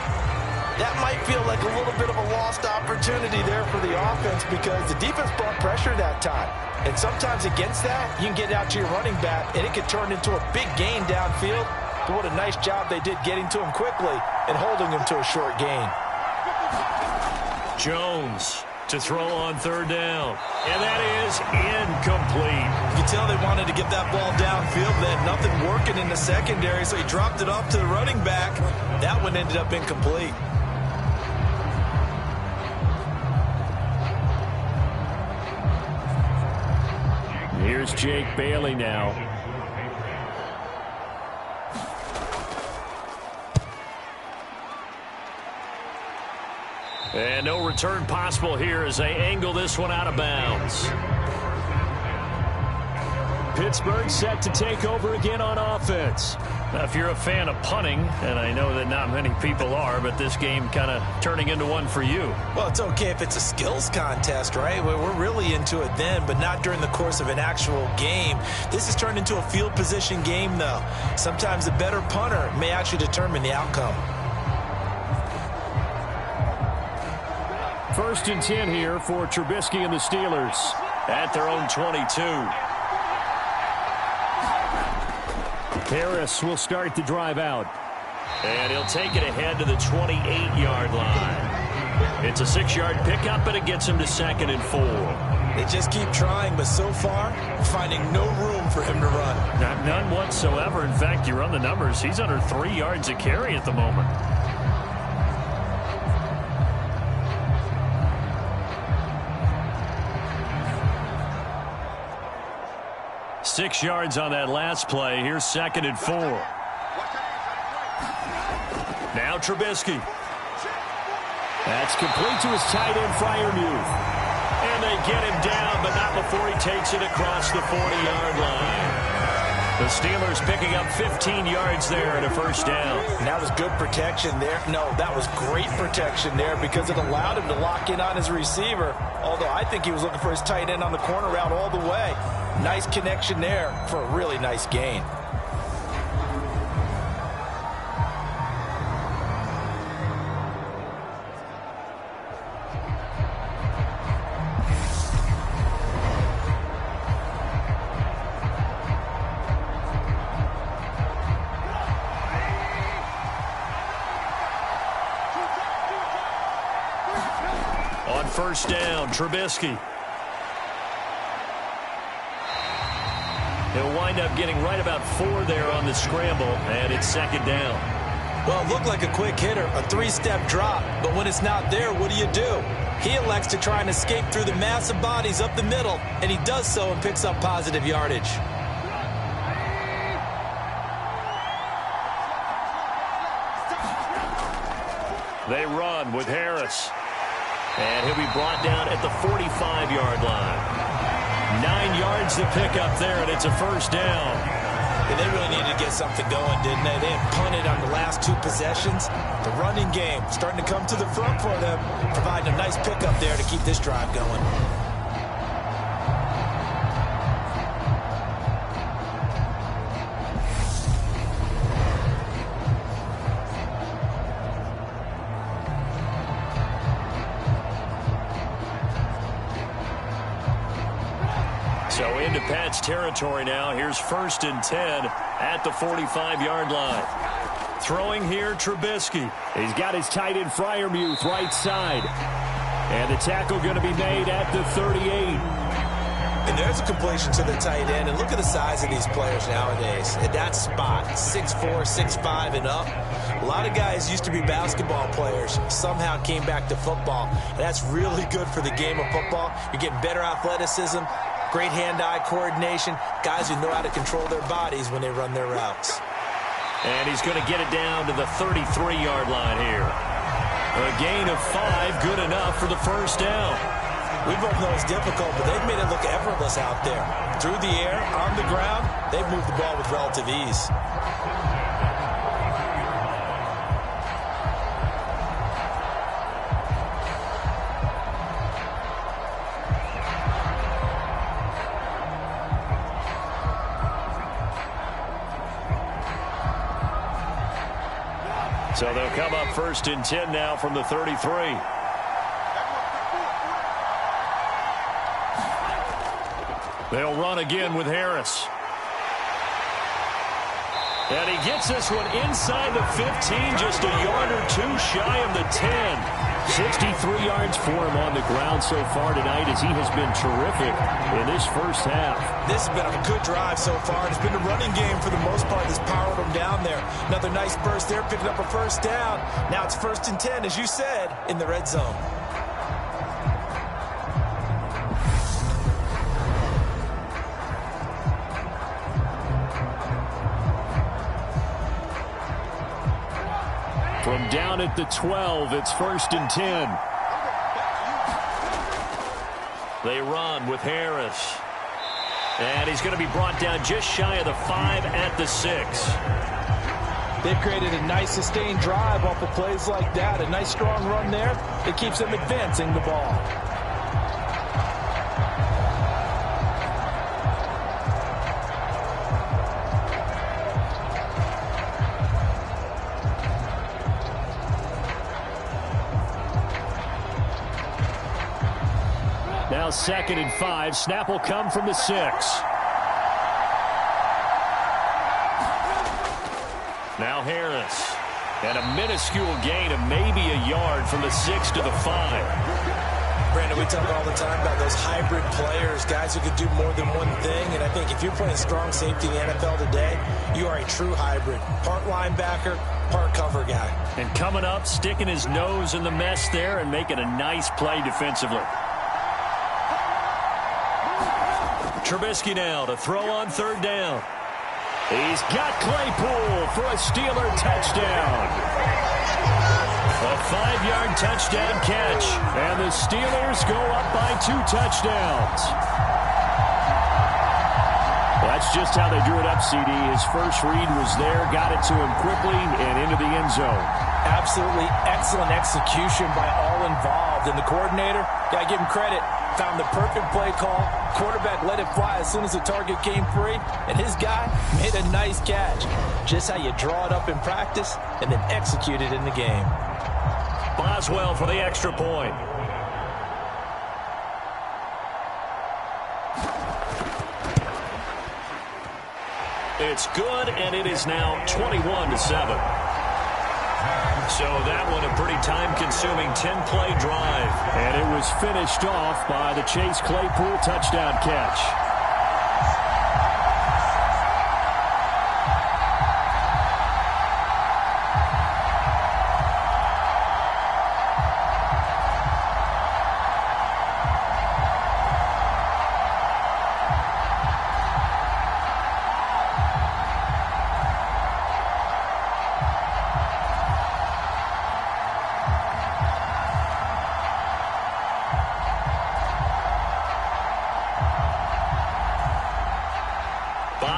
That might feel like a little bit of a lost opportunity there for the offense because the defense brought pressure that time. And sometimes against that, you can get out to your running back, and it could turn into a big gain downfield. But what a nice job they did getting to him quickly and holding him to a short gain. Jones to throw on 3rd down. And that is incomplete. You can tell they wanted to get that ball downfield. They had nothing working in the secondary, so he dropped it off to the running back. That one ended up incomplete. Here's Jake Bailey now. And no return possible here as they angle this one out of bounds. Pittsburgh set to take over again on offense. Now, if you're a fan of punting, and I know that not many people are, but this game kind of turning into one for you. Well, it's okay if it's a skills contest, right? We're really into it then, but not during the course of an actual game. This has turned into a field position game, though. Sometimes the better punter may actually determine the outcome. 1st and 10 here for Trubisky and the Steelers. At their own 22. Harris will start the drive out. And he'll take it ahead to the 28-yard line. It's a 6-yard pickup, and it gets him to 2nd and 4. They just keep trying, but so far, finding no room for him to run. None whatsoever. In fact, you run the numbers. He's under 3 yards a carry at the moment. 6 yards on that last play. Here's 2nd and 4. Now Trubisky. That's complete to his tight end, Freiermuth. And they get him down, but not before he takes it across the 40-yard line. The Steelers picking up 15 yards there and a first down. And that was good protection there. No, that was great protection there because it allowed him to lock in on his receiver. Although I think he was looking for his tight end on the corner route all the way. Nice connection there for a really nice gain. On first down, Trubisky. He'll wind up getting right about 4 there on the scramble, and it's 2nd down. Well, it looked like a quick hitter, a 3-step drop, but when it's not there, what do? He elects to try and escape through the mass of bodies up the middle, and he does so and picks up positive yardage. They run with Harris. And he'll be brought down at the 45-yard line. 9 yards to pick up there, and it's a first down. And they really needed to get something going, didn't they? They had punted on the last 2 possessions. The running game starting to come to the front for them, providing a nice pickup there to keep this drive going. So into Pat's territory now. Here's 1st and 10 at the 45-yard line. Throwing here, Trubisky. He's got his tight end Freiermuth right side. And the tackle going to be made at the 38. And there's a completion to the tight end. And look at the size of these players nowadays. At that spot, 6'4", 6'5", and up. A lot of guys used to be basketball players, somehow came back to football. And that's really good for the game of football. You're getting better athleticism, great hand-eye coordination, guys who know how to control their bodies when they run their routes. And he's going to get it down to the 33-yard line here. A gain of 5, good enough for the first down. We both know it's difficult, but they've made it look effortless out there. Through the air, on the ground, they've moved the ball with relative ease. So they'll come up 1st and 10 now from the 33. They'll run again with Harris. And he gets this one inside the 15, just a yard or 2 shy of the 10. 63 yards for him on the ground so far tonight as he has been terrific in this first half. This has been a good drive so far. It's been a running game for the most part that's powered him down there. Another nice burst there, picking up a first down. Now it's 1st and 10, as you said, in the red zone. From down at the 12, it's 1st and 10. They run with Harris. And he's going to be brought down just shy of the 5 at the 6. They've created a nice sustained drive off of plays like that. A nice strong run there. It keeps them advancing the ball. Now 2nd and 5. Snap will come from the 6. Now Harris. And a minuscule gain of maybe a yard from the 6 to the 5. Brandon, we talk all the time about those hybrid players, guys who could do more than one thing. And I think if you're playing strong safety in the NFL today, you are a true hybrid. Part linebacker, part cover guy. And coming up, sticking his nose in the mess there and making a nice play defensively. Trubisky now to throw on 3rd down. He's got Claypool for a Steeler touchdown. A 5-yard touchdown catch. And the Steelers go up by 2 touchdowns. That's just how they drew it up, CD. His first read was there, got it to him quickly, and into the end zone. Absolutely excellent execution by all involved. And the coordinator, got to give him credit, found the perfect play call. Quarterback let it fly as soon as the target came free. And his guy made a nice catch. Just how you draw it up in practice and then execute it in the game. Boswell for the extra point. It's good, and it is now 21-7. So that one a pretty time-consuming 10-play drive. And it was finished off by the Chase Claypool touchdown catch.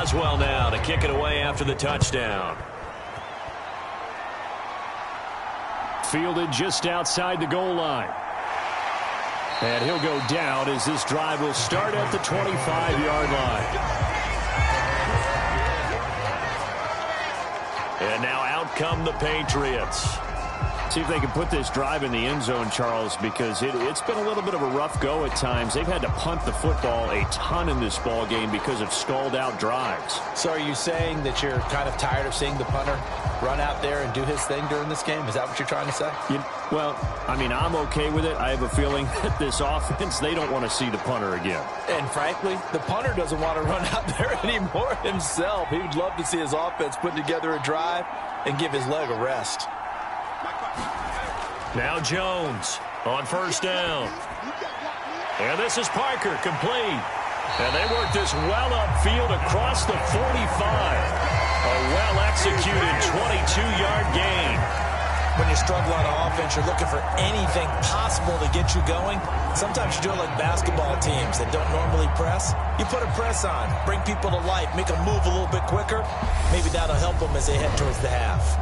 Boswell now to kick it away after the touchdown. Fielded just outside the goal line. And he'll go down as this drive will start at the 25-yard line. And now out come the Patriots. See if they can put this drive in the end zone, Charles, because it's been a little bit of a rough go at times. They've had to punt the football a ton in this ball game because of stalled-out drives. So are you saying that you're kind of tired of seeing the punter run out there and do his thing during this game? Is that what you're trying to say? Well, I mean, I'm okay with it. I have a feeling that this offense, they don't want to see the punter again. And frankly, the punter doesn't want to run out there anymore himself. He would love to see his offense put together a drive and give his leg a rest. Now Jones on first down. And this is Parker, complete. And they work this well upfield across the 45. A well-executed 22-yard gain. When you struggle on offense, you're looking for anything possible to get you going. Sometimes you do it like basketball teams that don't normally press. You put a press on, bring people to life, make them move a little bit quicker. Maybe that'll help them as they head towards the half.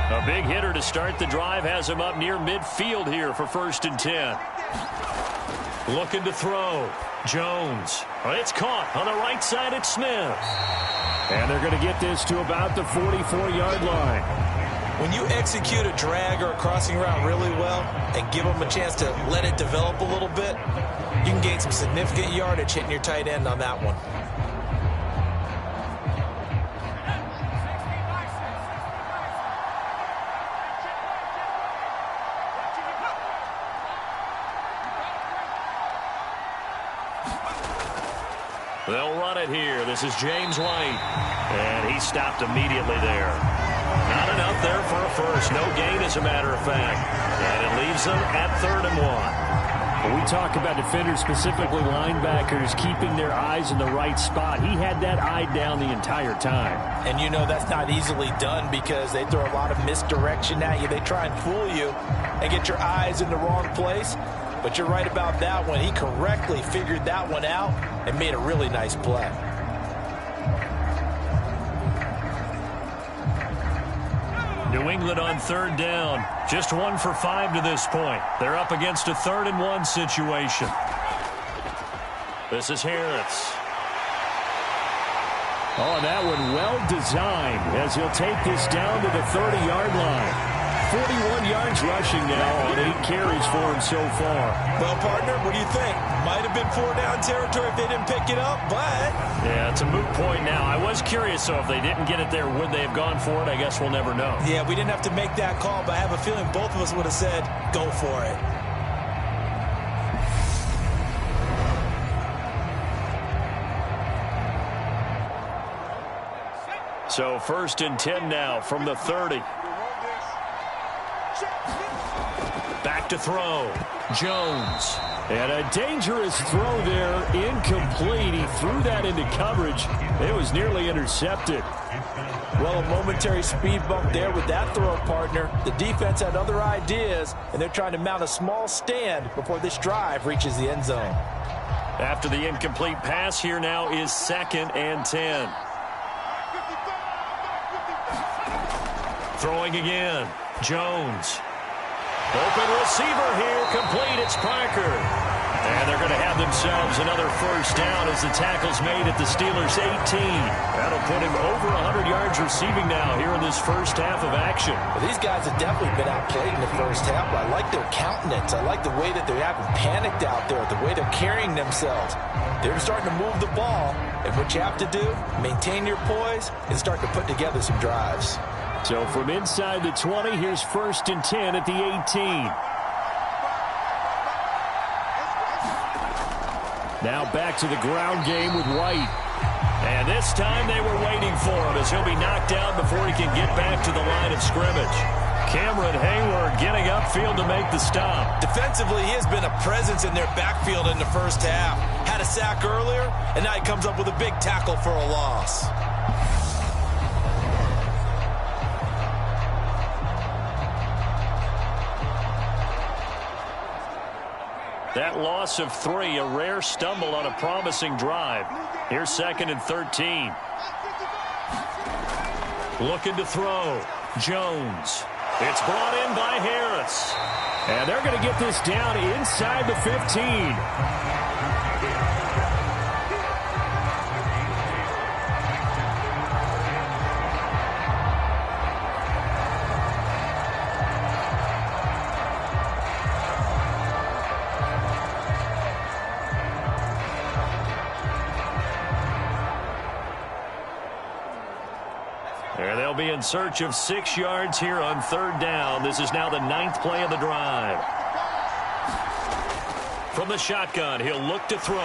A big hitter to start the drive has him up near midfield here for 1st and 10. Looking to throw. Jones. It's caught on the right side at Smith. And they're going to get this to about the 44-yard line. When you execute a drag or a crossing route really well and give them a chance to let it develop a little bit, you can gain some significant yardage hitting your tight end on that one. They'll run it here. This is James White. And he stopped immediately there. Not enough there for a first. No gain, as a matter of fact. And it leaves them at 3rd and 1. When we talk about defenders, specifically linebackers, keeping their eyes in the right spot, he had that eye down the entire time. And you know that's not easily done because they throw a lot of misdirection at you. They try and fool you and get your eyes in the wrong place. But you're right about that one. He correctly figured that one out and made a really nice play. New England on 3rd down. Just 1 for 5 to this point. They're up against a 3rd and 1 situation. This is Harris. Oh, that one well designed as he'll take this down to the 30-yard line. 41 yards rushing now on 8 carries for him so far. Well, partner, what do you think? Might have been 4-down territory if they didn't pick it up, but... Yeah, it's a moot point now. I was curious, so if they didn't get it there, would they have gone for it? I guess we'll never know. Yeah, we didn't have to make that call, but I have a feeling both of us would have said, go for it. So 1st and 10 now from the 30. Back to throw. Jones. And a dangerous throw there, incomplete. He threw that into coverage. It was nearly intercepted. Well, a momentary speed bump there with that throw, partner. The defense had other ideas, and they're trying to mount a small stand before this drive reaches the end zone. After the incomplete pass, here now is 2nd and 10. Throwing again. Jones. Open receiver here, complete. It's Parker. And they're going to have themselves another 1st down as the tackle's made at the Steelers' 18. That'll put him over 100 yards receiving now here in this first half of action. Well, these guys have definitely been outplayed in the first half, but I like their countenance. I like the way that they haven't panicked out there, the way they're carrying themselves. They're starting to move the ball, and what you have to do, maintain your poise and start to put together some drives. So from inside the 20, here's 1st and 10 at the 18. Now back to the ground game with White. And this time they were waiting for him as he'll be knocked down before he can get back to the line of scrimmage. Cameron Hayward getting upfield to make the stop. Defensively, he has been a presence in their backfield in the first half. Had a sack earlier, and now he comes up with a big tackle for a loss. That loss of 3, a rare stumble on a promising drive. Here's 2nd and 13. Looking to throw. Jones. It's brought in by Harris. And they're going to get this down inside the 15. Be in search of 6 yards here on 3rd down. This is now the 9th play of the drive. From the shotgun, he'll look to throw.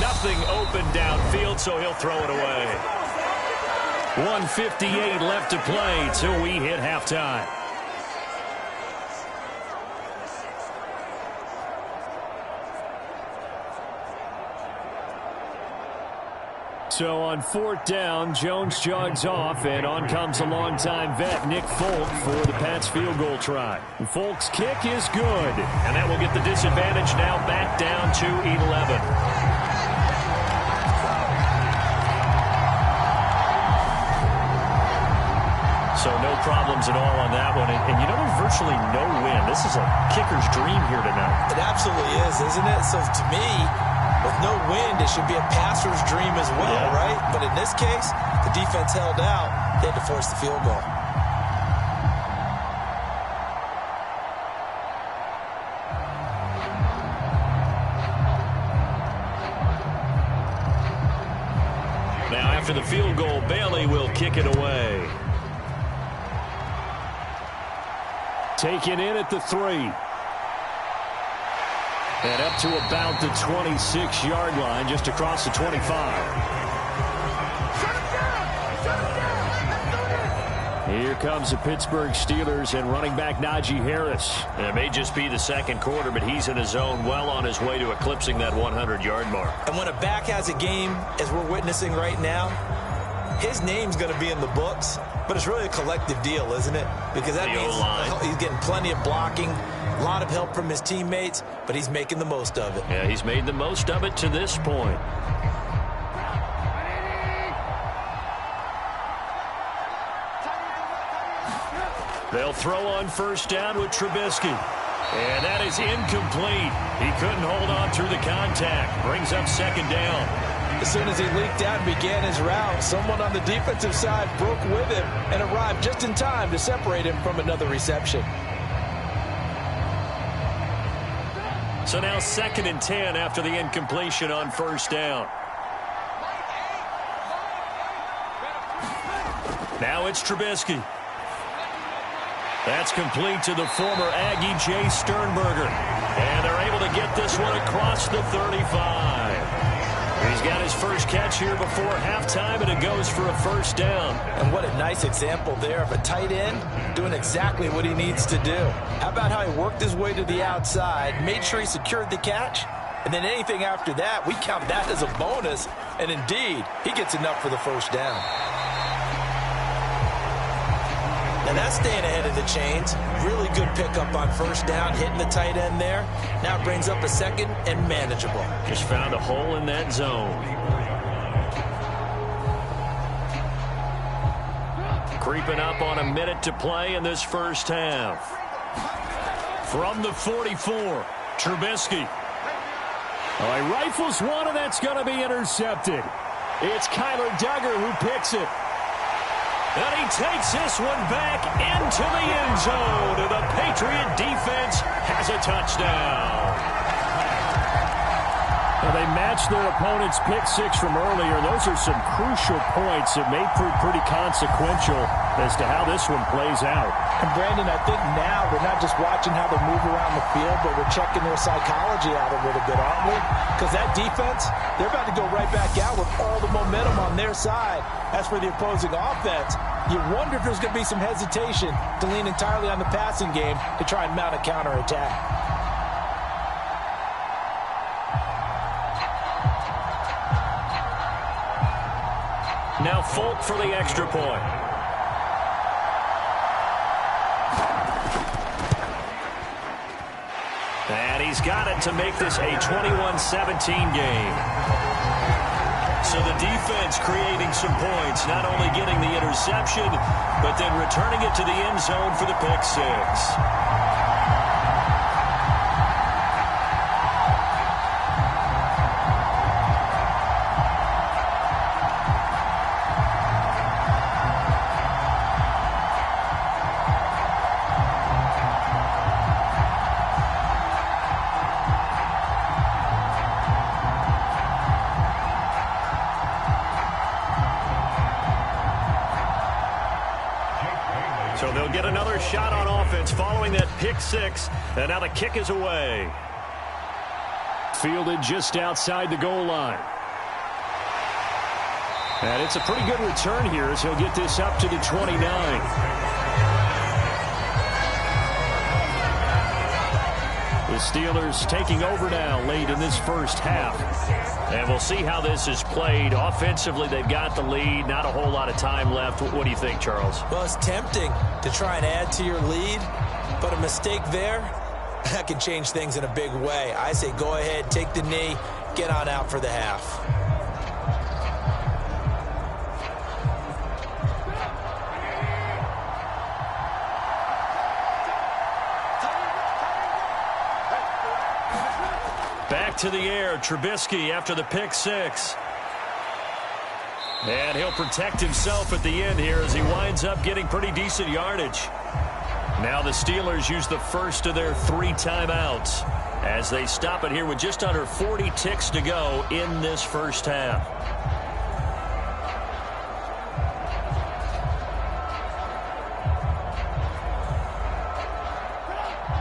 Nothing open downfield, so he'll throw it away. 1:58 left to play till we hit halftime. So on 4th down, Jones jogs off, and on comes a longtime vet, Nick Folk, for the Pats field goal try. Folk's kick is good, and that will get the disadvantage now back down to 11. So no problems at all on that one. And you know, there's virtually no wind. This is a kicker's dream here tonight. It absolutely is, isn't it? So to me, with no wind, it should be a passer's dream as well, right? But in this case, the defense held out. They had to force the field goal. Now, after the field goal, Bailey will kick it away. Taken in at the 3. And up to about the 26-yard line, just across the 25. Here comes the Pittsburgh Steelers and running back Najee Harris. And it may just be the 2nd quarter, but he's in his zone, well on his way to eclipsing that 100-yard mark. And when a back has a game, as we're witnessing right now, his name's going to be in the books, but it's really a collective deal, isn't it? Because that means he's getting plenty of blocking, a lot of help from his teammates, but he's making the most of it. Yeah, he's made the most of it to this point. They'll throw on 1st down with Trubisky. And that is incomplete. He couldn't hold on through the contact. Brings up 2nd down. As soon as he leaked out and began his route, someone on the defensive side broke with him and arrived just in time to separate him from another reception. So now 2nd and 10 after the incompletion on 1st down. Now it's Trubisky. That's complete to the former Aggie, Jay Sternberger. And they're able to get this one across the 35. He's got his first catch here before halftime, and it goes for a 1st down. And what a nice example there of a tight end doing exactly what he needs to do. How about how he worked his way to the outside, made sure he secured the catch, and then anything after that, we count that as a bonus. And indeed, he gets enough for the 1st down. And that's staying ahead of the chains. Really good pickup on 1st down, hitting the tight end there. Now it brings up a 2nd and manageable. Just found a hole in that zone. Creeping up on a minute to play in this 1st half. From the 44, Trubisky. Oh, he rifles one, and that's going to be intercepted. It's Kyler Duggar who picks it. And he takes this one back into the end zone. And the Patriot defense has a touchdown. Well, they matched their opponent's pick 6 from earlier. Those are some crucial points that may prove pretty consequential as to how this one plays out. And Brandon, I think now we're not just watching how they move around the field, but we're checking their psychology out a little bit, aren't we? Because that defense, they're about to go right back out with all the momentum on their side. As for the opposing offense, you wonder if there's going to be some hesitation to lean entirely on the passing game to try and mount a counterattack. Now Folk for the extra point. And he he's got it to make this a 21-17 game. So the defense creating some points, not only getting the interception, but then returning it to the end zone for the pick six. So they'll get another shot on offense following that pick six, and now the kick is away. Fielded just outside the goal line. And it's a pretty good return here as he'll get this up to the 29. The Steelers taking over now late in this first half. And we'll see how this is played. Offensively, they've got the lead. Not a whole lot of time left. What do you think, Charles? Well, it's tempting to try and add to your lead, but a mistake there, that can change things in a big way. I say go ahead, take the knee, get on out for the half. Back to the air, Trubisky after the pick six. And he'll protect himself at the end here as he winds up getting pretty decent yardage. Now the Steelers use the first of their 3 timeouts as they stop it here with just under 40 ticks to go in this first half.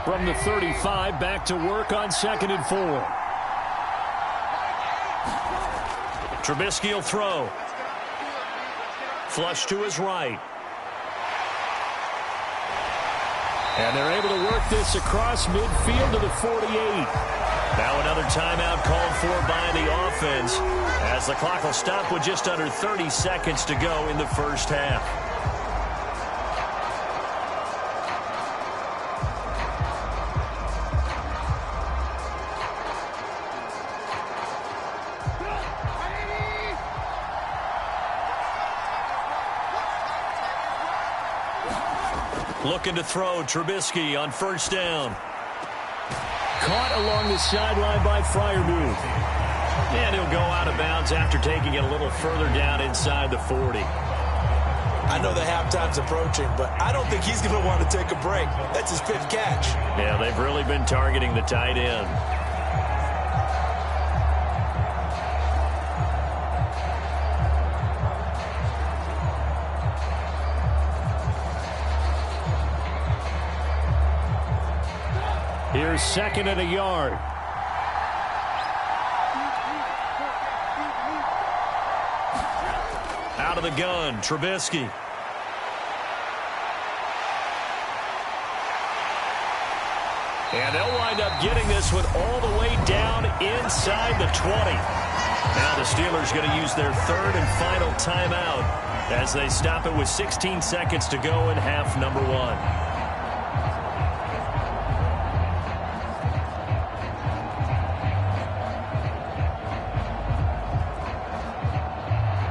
From the 35, back to work on 2nd and 4. Trubisky will throw. Flush to his right. And they're able to work this across midfield to the 48. Now another timeout called for by the offense as the clock will stop with just under 30 seconds to go in the first half. Looking to throw, Trubisky on first down. Caught along the sideline by Freiermuth. And he'll go out of bounds after taking it a little further down inside the 40. I know the halftime's approaching, but I don't think he's going to want to take a break. That's his 5th catch. Yeah, they've really been targeting the tight end. Here's 2nd and a yard. Out of the gun, Trubisky. And they'll wind up getting this one all the way down inside the 20. Now the Steelers going to use their 3rd and final timeout as they stop it with 16 seconds to go in half number 1.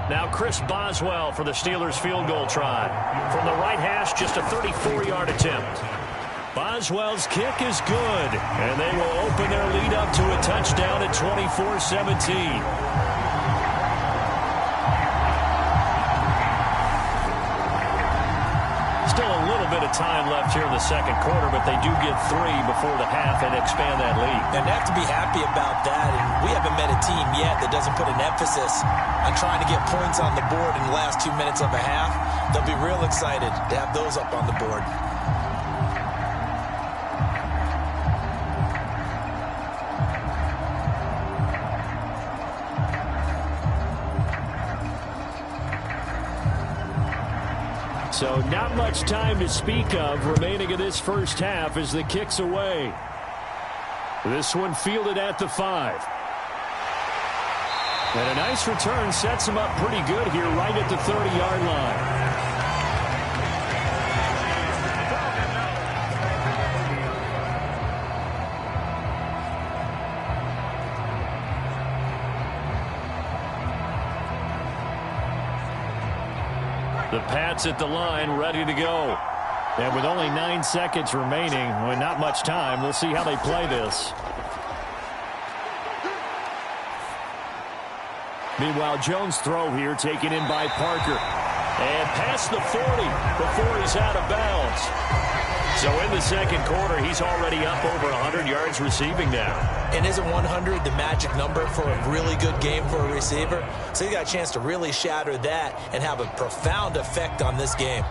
Now Chris Boswell for the Steelers field goal try. From the right hash, just a 34-yard attempt. Boswell's kick is good, and they will open their lead up to a touchdown at 24-17. Still a little bit of time left here in the second quarter, but they do get 3 before the half and expand that lead. And they have to be happy about that. And we haven't met a team yet that doesn't put an emphasis on trying to get points on the board in the last 2 minutes of a half. They'll be real excited to have those up on the board. So not much time to speak of remaining in this first half as the kick's away. This one fielded at the 5. And a nice return sets him up pretty good here right at the 30-yard line. The Pats at the line, ready to go. And with only 9 seconds remaining, with not much time, we'll see how they play this. Meanwhile, Jones' throw here taken in by Parker. And past the 40 before he's out of bounds. So in the second quarter, he's already up over 100 yards receiving now. And isn't 100 the magic number for a really good game for a receiver? So he got a chance to really shatter that and have a profound effect on this game.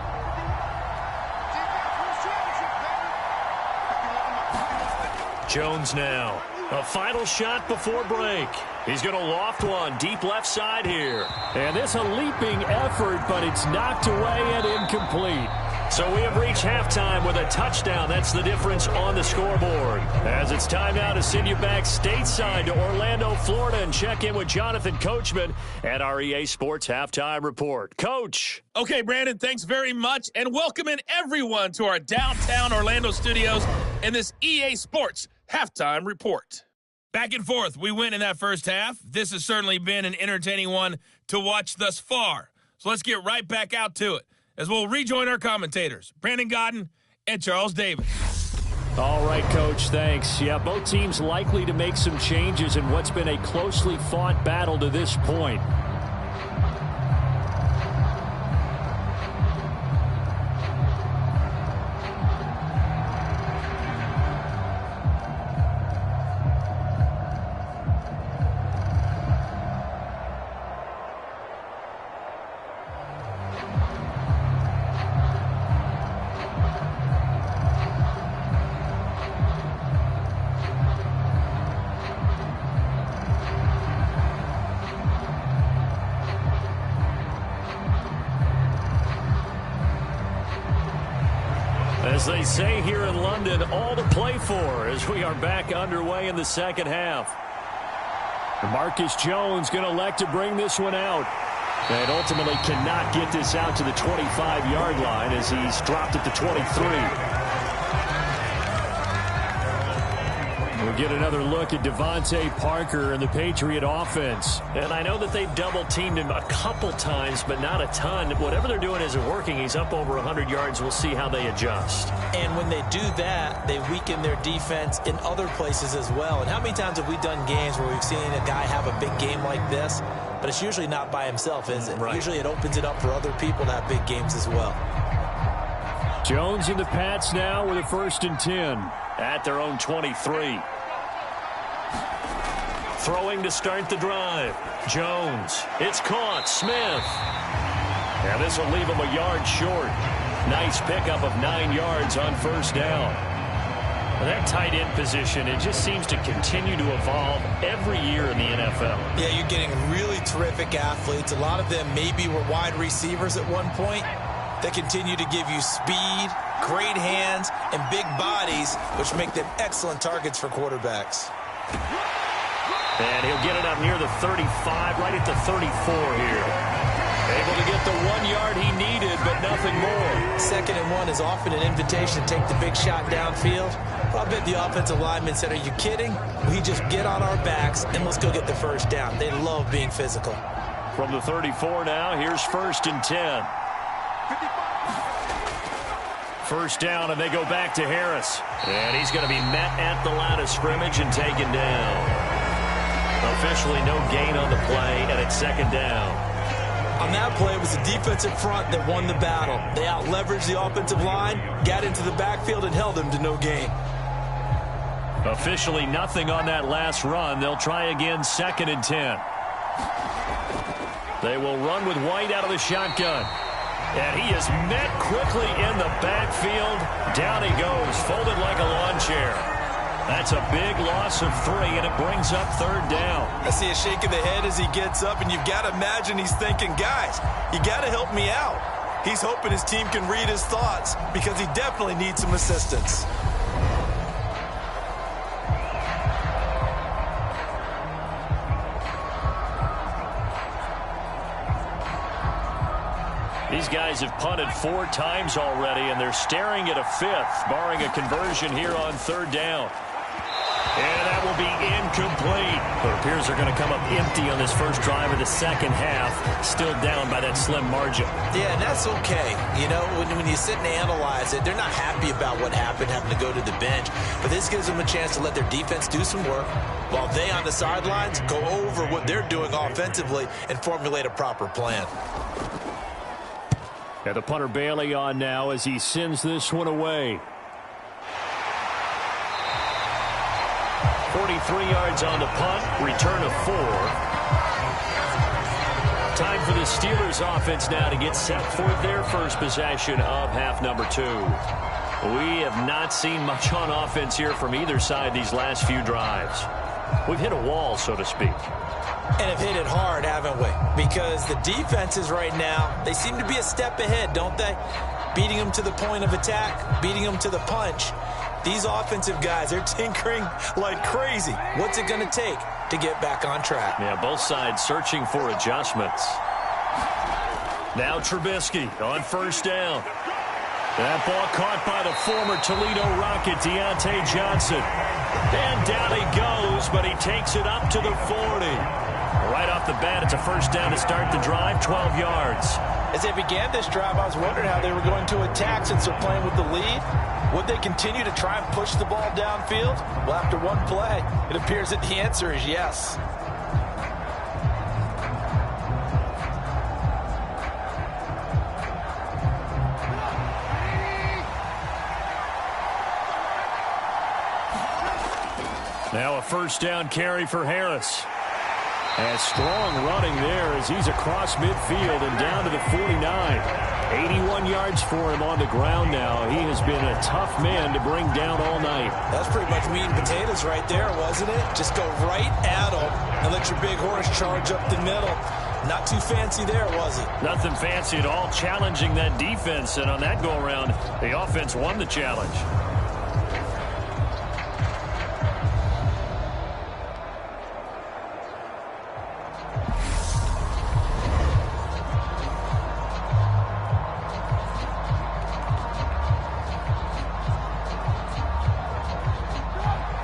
Jones now. A final shot before break. He's going to loft one deep left side here. And this a leaping effort, but it's knocked away and incomplete. So we have reached halftime with a touchdown. That's the difference on the scoreboard. As it's time now to send you back stateside to Orlando, Florida, and check in with Jonathan Coachman at our EA Sports Halftime Report. Coach. Okay, Brandon, thanks very much, and welcome in everyone to our downtown Orlando studios in this EA Sports Halftime Report. Back and forth, we win in that first half. This has certainly been an entertaining one to watch thus far. So let's get right back out to it as we'll rejoin our commentators, Brandon Godden and Charles Davis. All right, Coach, thanks. Yeah, both teams likely to make some changes in what's been a closely fought battle to this point. As they say here in London, all to play for as we are back underway in the second half. Marcus Jones going to elect to bring this one out. And ultimately cannot get this out to the 25-yard line as he's dropped at the 23. We'll get another look at Devontae Parker and the Patriot offense. And I know that they've double-teamed him a couple times, but not a ton. Whatever they're doing isn't working. He's up over 100 yards. We'll see how they adjust. And when they do that, they weaken their defense in other places as well. And how many times have we done games where we've seen a guy have a big game like this, but it's usually not by himself, is it? Right. Usually it opens it up for other people to have big games as well. Jones and the Pats now with a 1st and 10 at their own 23. Throwing to start the drive. Jones. It's caught. Smith. And this will leave him a yard short. Nice pickup of 9 yards on 1st down. That tight end position, it just seems to continue to evolve every year in the NFL. Yeah, you're getting really terrific athletes. A lot of them maybe were wide receivers at one point. They continue to give you speed, great hands, and big bodies, which make them excellent targets for quarterbacks. And he'll get it up near the 35, right at the 34 here. Able to get the 1 yard he needed, but nothing more. 2nd and 1 is often an invitation to take the big shot downfield. But I bet the offensive lineman said, are you kidding? We just get on our backs and let's go get the 1st down. They love being physical. From the 34 now, here's 1st and 10. 1st down, and they go back to Harris. And he's going to be met at the line of scrimmage and taken down. Officially no gain on the play, and it's 2nd down. On that play, it was the defensive front that won the battle. They out-leveraged the offensive line, got into the backfield, and held them to no gain. Officially nothing on that last run. They'll try again, 2nd and 10. They will run with White out of the shotgun. And he is met quickly in the backfield. Down he goes, folded like a lawn chair. That's a big loss of 3, and it brings up 3rd down. I see a shake of the head as he gets up, and you've got to imagine he's thinking, guys, you got to help me out. He's hoping his team can read his thoughts because he definitely needs some assistance. These guys have punted 4 times already, and they're staring at a 5th, barring a conversion here on 3rd down. And that will be incomplete. It appears they're going to come up empty on this first drive of the second half. Still down by that slim margin. Yeah, and that's okay. You know, when you sit and analyze it, they're not happy about what happened, having to go to the bench. But this gives them a chance to let their defense do some work while they on the sidelines go over what they're doing offensively and formulate a proper plan. And the punter Bailey on now as he sends this one away. 43 yards on the punt, return of 4. Time for the Steelers offense now to get set for their first possession of half number 2. We have not seen much on offense here from either side these last few drives. We've hit a wall, so to speak. And have hit it hard, haven't we? Because the defenses right now, they seem to be a step ahead, don't they? Beating them to the point of attack, beating them to the punch. These offensive guys, they're tinkering like crazy. What's it going to take to get back on track? Yeah, both sides searching for adjustments. Now Trubisky on first down. That ball caught by the former Toledo Rocket, Deontay Johnson. And down he goes, but he takes it up to the 40. Right off the bat, it's a first down to start the drive, 12 yards. As they began this drive, I was wondering how they were going to attack since they're playing with the lead. Would they continue to try and push the ball downfield? Well, after one play, it appears that the answer is yes. Now a first down carry for Harris. And strong running there as he's across midfield and down to the 49. 81 yards for him on the ground now. He has been a tough man to bring down all night. That's pretty much meat and potatoes right there, wasn't it? Just go right at him and let your big horse charge up the middle. Not too fancy there, was it? Nothing fancy at all, challenging that defense. And on that go-around, the offense won the challenge.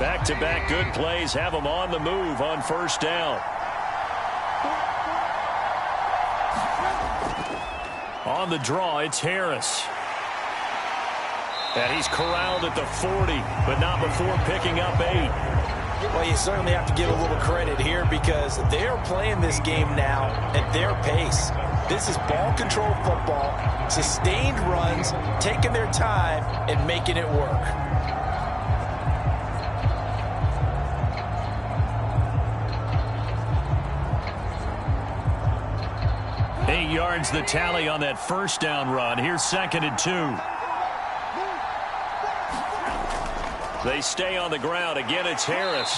Back-to-back good plays have them on the move on first down. On the draw, it's Harris. And he's corralled at the 40, but not before picking up 8. Well, you certainly have to give a little credit here because they are playing this game now at their pace. This is ball control football, sustained runs, taking their time and making it work. 8 yards the tally on that first down run. Here's 2nd and 2. They stay on the ground. Again, it's Harris.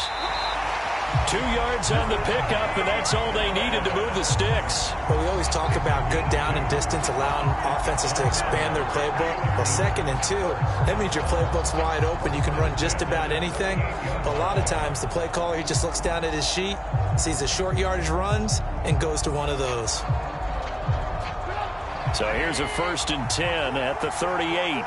2 yards on the pickup, and that's all they needed to move the sticks. Well, we always talk about good down and distance, allowing offenses to expand their playbook. Well, 2nd and 2, that means your playbook's wide open. You can run just about anything. But a lot of times, the play caller, he just looks down at his sheet, sees the short yardage runs, and goes to one of those. So here's a 1st and 10 at the 38.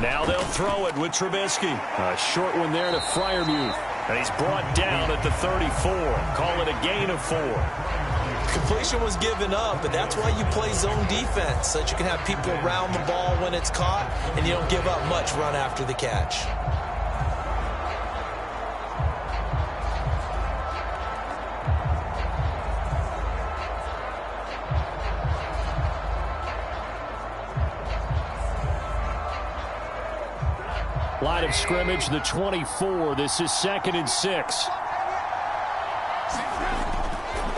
Now they'll throw it with Trubisky. A short one there to Freiermuth. And he's brought down at the 34. Call it a gain of 4. Completion was given up, but that's why you play zone defense, so that you can have people around the ball when it's caught, and you don't give up much run after the catch. Line of scrimmage, the 24. This is 2nd and 6.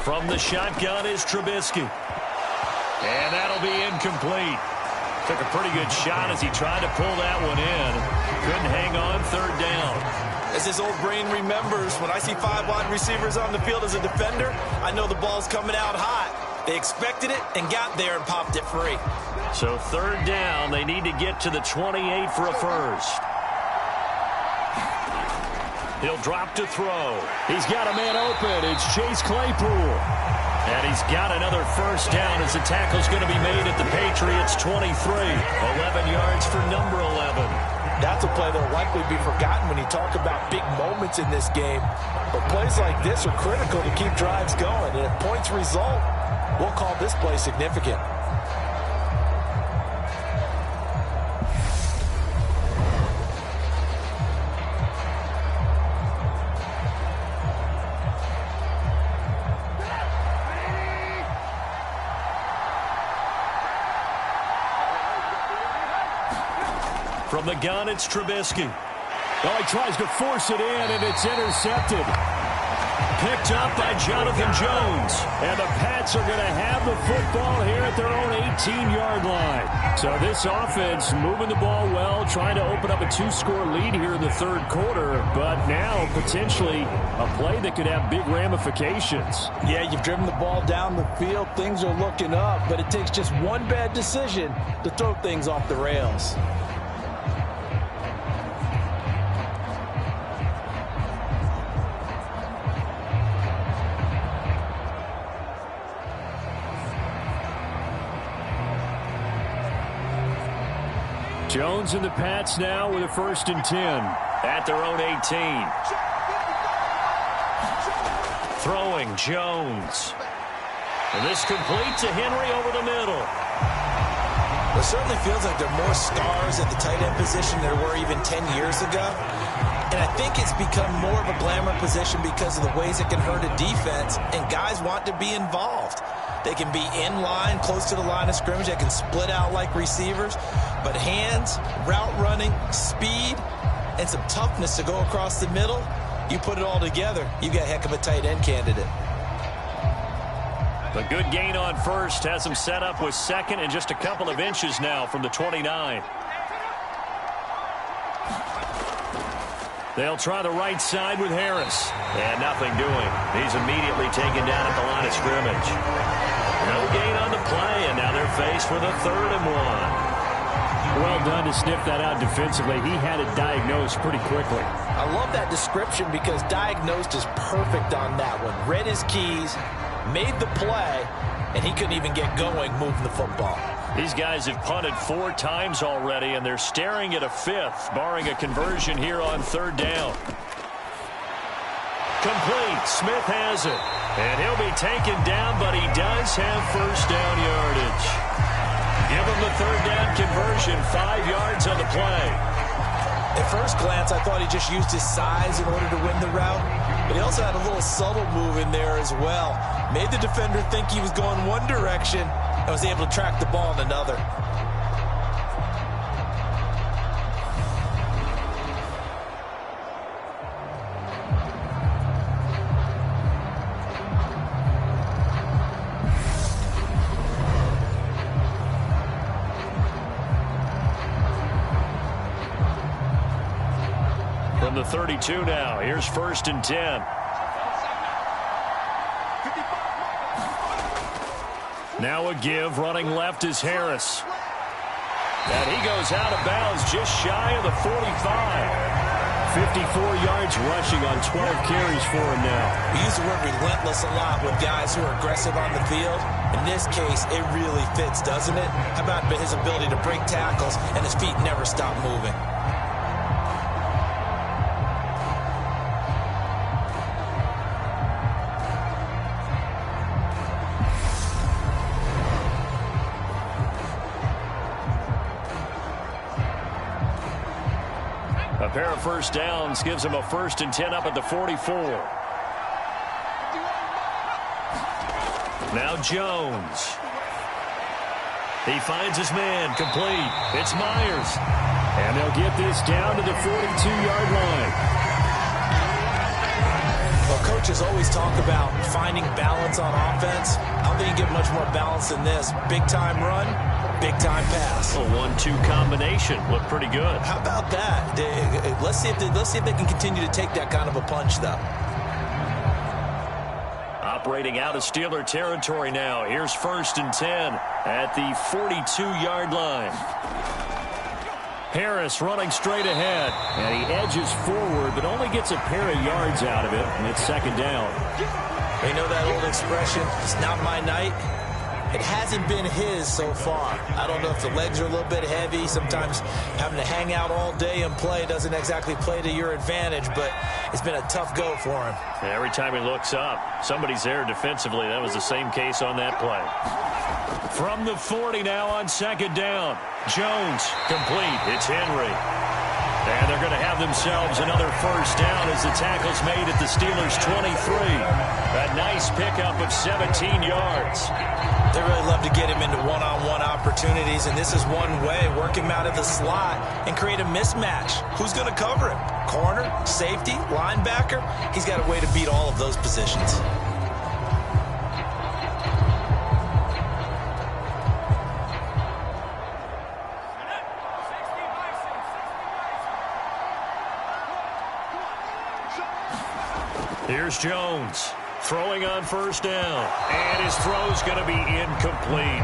From the shotgun is Trubisky. And that'll be incomplete. Took a pretty good shot as he tried to pull that one in. Couldn't hang on, 3rd down. As his old brain remembers, when I see 5 wide receivers on the field as a defender, I know the ball's coming out hot. They expected it and got there and popped it free. So 3rd down, they need to get to the 28 for a first. He'll drop to throw. He's got a man open. It's Chase Claypool. And he's got another first down as the tackle's going to be made at the Patriots' 23. 11 yards for number 11. That's a play that will likely be forgotten when you talk about big moments in this game. But plays like this are critical to keep drives going. And if points result, we'll call this play significant. From the gun, it's Trubisky. Oh, he tries to force it in, and it's intercepted. Picked up by Jonathan Jones. And the Pats are going to have the football here at their own 18-yard line. So this offense moving the ball well, trying to open up a 2-score lead here in the third quarter. But now potentially a play that could have big ramifications. Yeah, you've driven the ball down the field. Things are looking up, but it takes just one bad decision to throw things off the rails. Jones and the Pats now with a 1st and 10 at their own 18. Throwing Jones. And this complete to Henry over the middle. It certainly feels like there are more stars at the tight end position than there were even 10 years ago. And I think it's become more of a glamour position because of the ways it can hurt a defense, and guys want to be involved. They can be in line, close to the line of scrimmage. They can split out like receivers. But hands, route running, speed, and some toughness to go across the middle, you put it all together, you got a heck of a tight end candidate. The good gain on first has him set up with second and just a couple of inches now from the 29. They'll try the right side with Harris. And nothing doing. He's immediately taken down at the line of scrimmage. No gain on the play, and now they're faced with a 3rd and 1. Well done to sniff that out defensively. He had it diagnosed pretty quickly. I love that description because diagnosed is perfect on that one. Read his keys, made the play, and he couldn't even get going moving the football. These guys have punted 4 times already, and they're staring at a 5th, barring a conversion here on 3rd down. Complete. Smith has it. And he'll be taken down, but he does have 1st down yardage. Give him the 3rd down conversion, 5 yards on the play. At first glance, I thought he just used his size in order to win the route, but he also had a little subtle move in there as well. Made the defender think he was going one direction and was able to track the ball in another. From the 32 now, here's 1st and 10. Now a give, running left is Harris. And he goes out of bounds just shy of the 45. 54 yards rushing on 12 carries for him now. We use the word relentless a lot with guys who are aggressive on the field. In this case, it really fits, doesn't it? How about his ability to break tackles and his feet never stop moving? A pair of 1st downs gives him a 1st and 10 up at the 44. Now Jones. He finds his man, complete. It's Myers. And they'll get this down to the 42-yard line. Well, coaches always talk about finding balance on offense. I don't think you get much more balance than this. Big-time run, big-time pass. A 1-2 combination looked pretty good. How about that? Let's see if they can continue to take that kind of a punch, though. Operating out of Steeler territory now. Here's 1st and 10 at the 42-yard line. Harris running straight ahead. And he edges forward, but only gets a pair of yards out of it, and it's 2nd down. You know that old expression, it's not my night. it hasn't been his so far. I don't know if the legs are a little bit heavy. Sometimes having to hang out all day and play doesn't exactly play to your advantage, but it's been a tough go for him. And every time he looks up, somebody's there defensively. That was the same case on that play. From the 40 now on second down. Jones complete. It's Henry. And they're going to have themselves another first down as the tackle's made at the Steelers' 23. A nice pickup of 17 yards. They really love to get him into one-on-one opportunities, and this is one way. Work him out of the slot and create a mismatch. Who's going to cover him? Corner, safety, linebacker? He's got a way to beat all of those positions. Here's Jones throwing on first down, and his throw's going to be incomplete.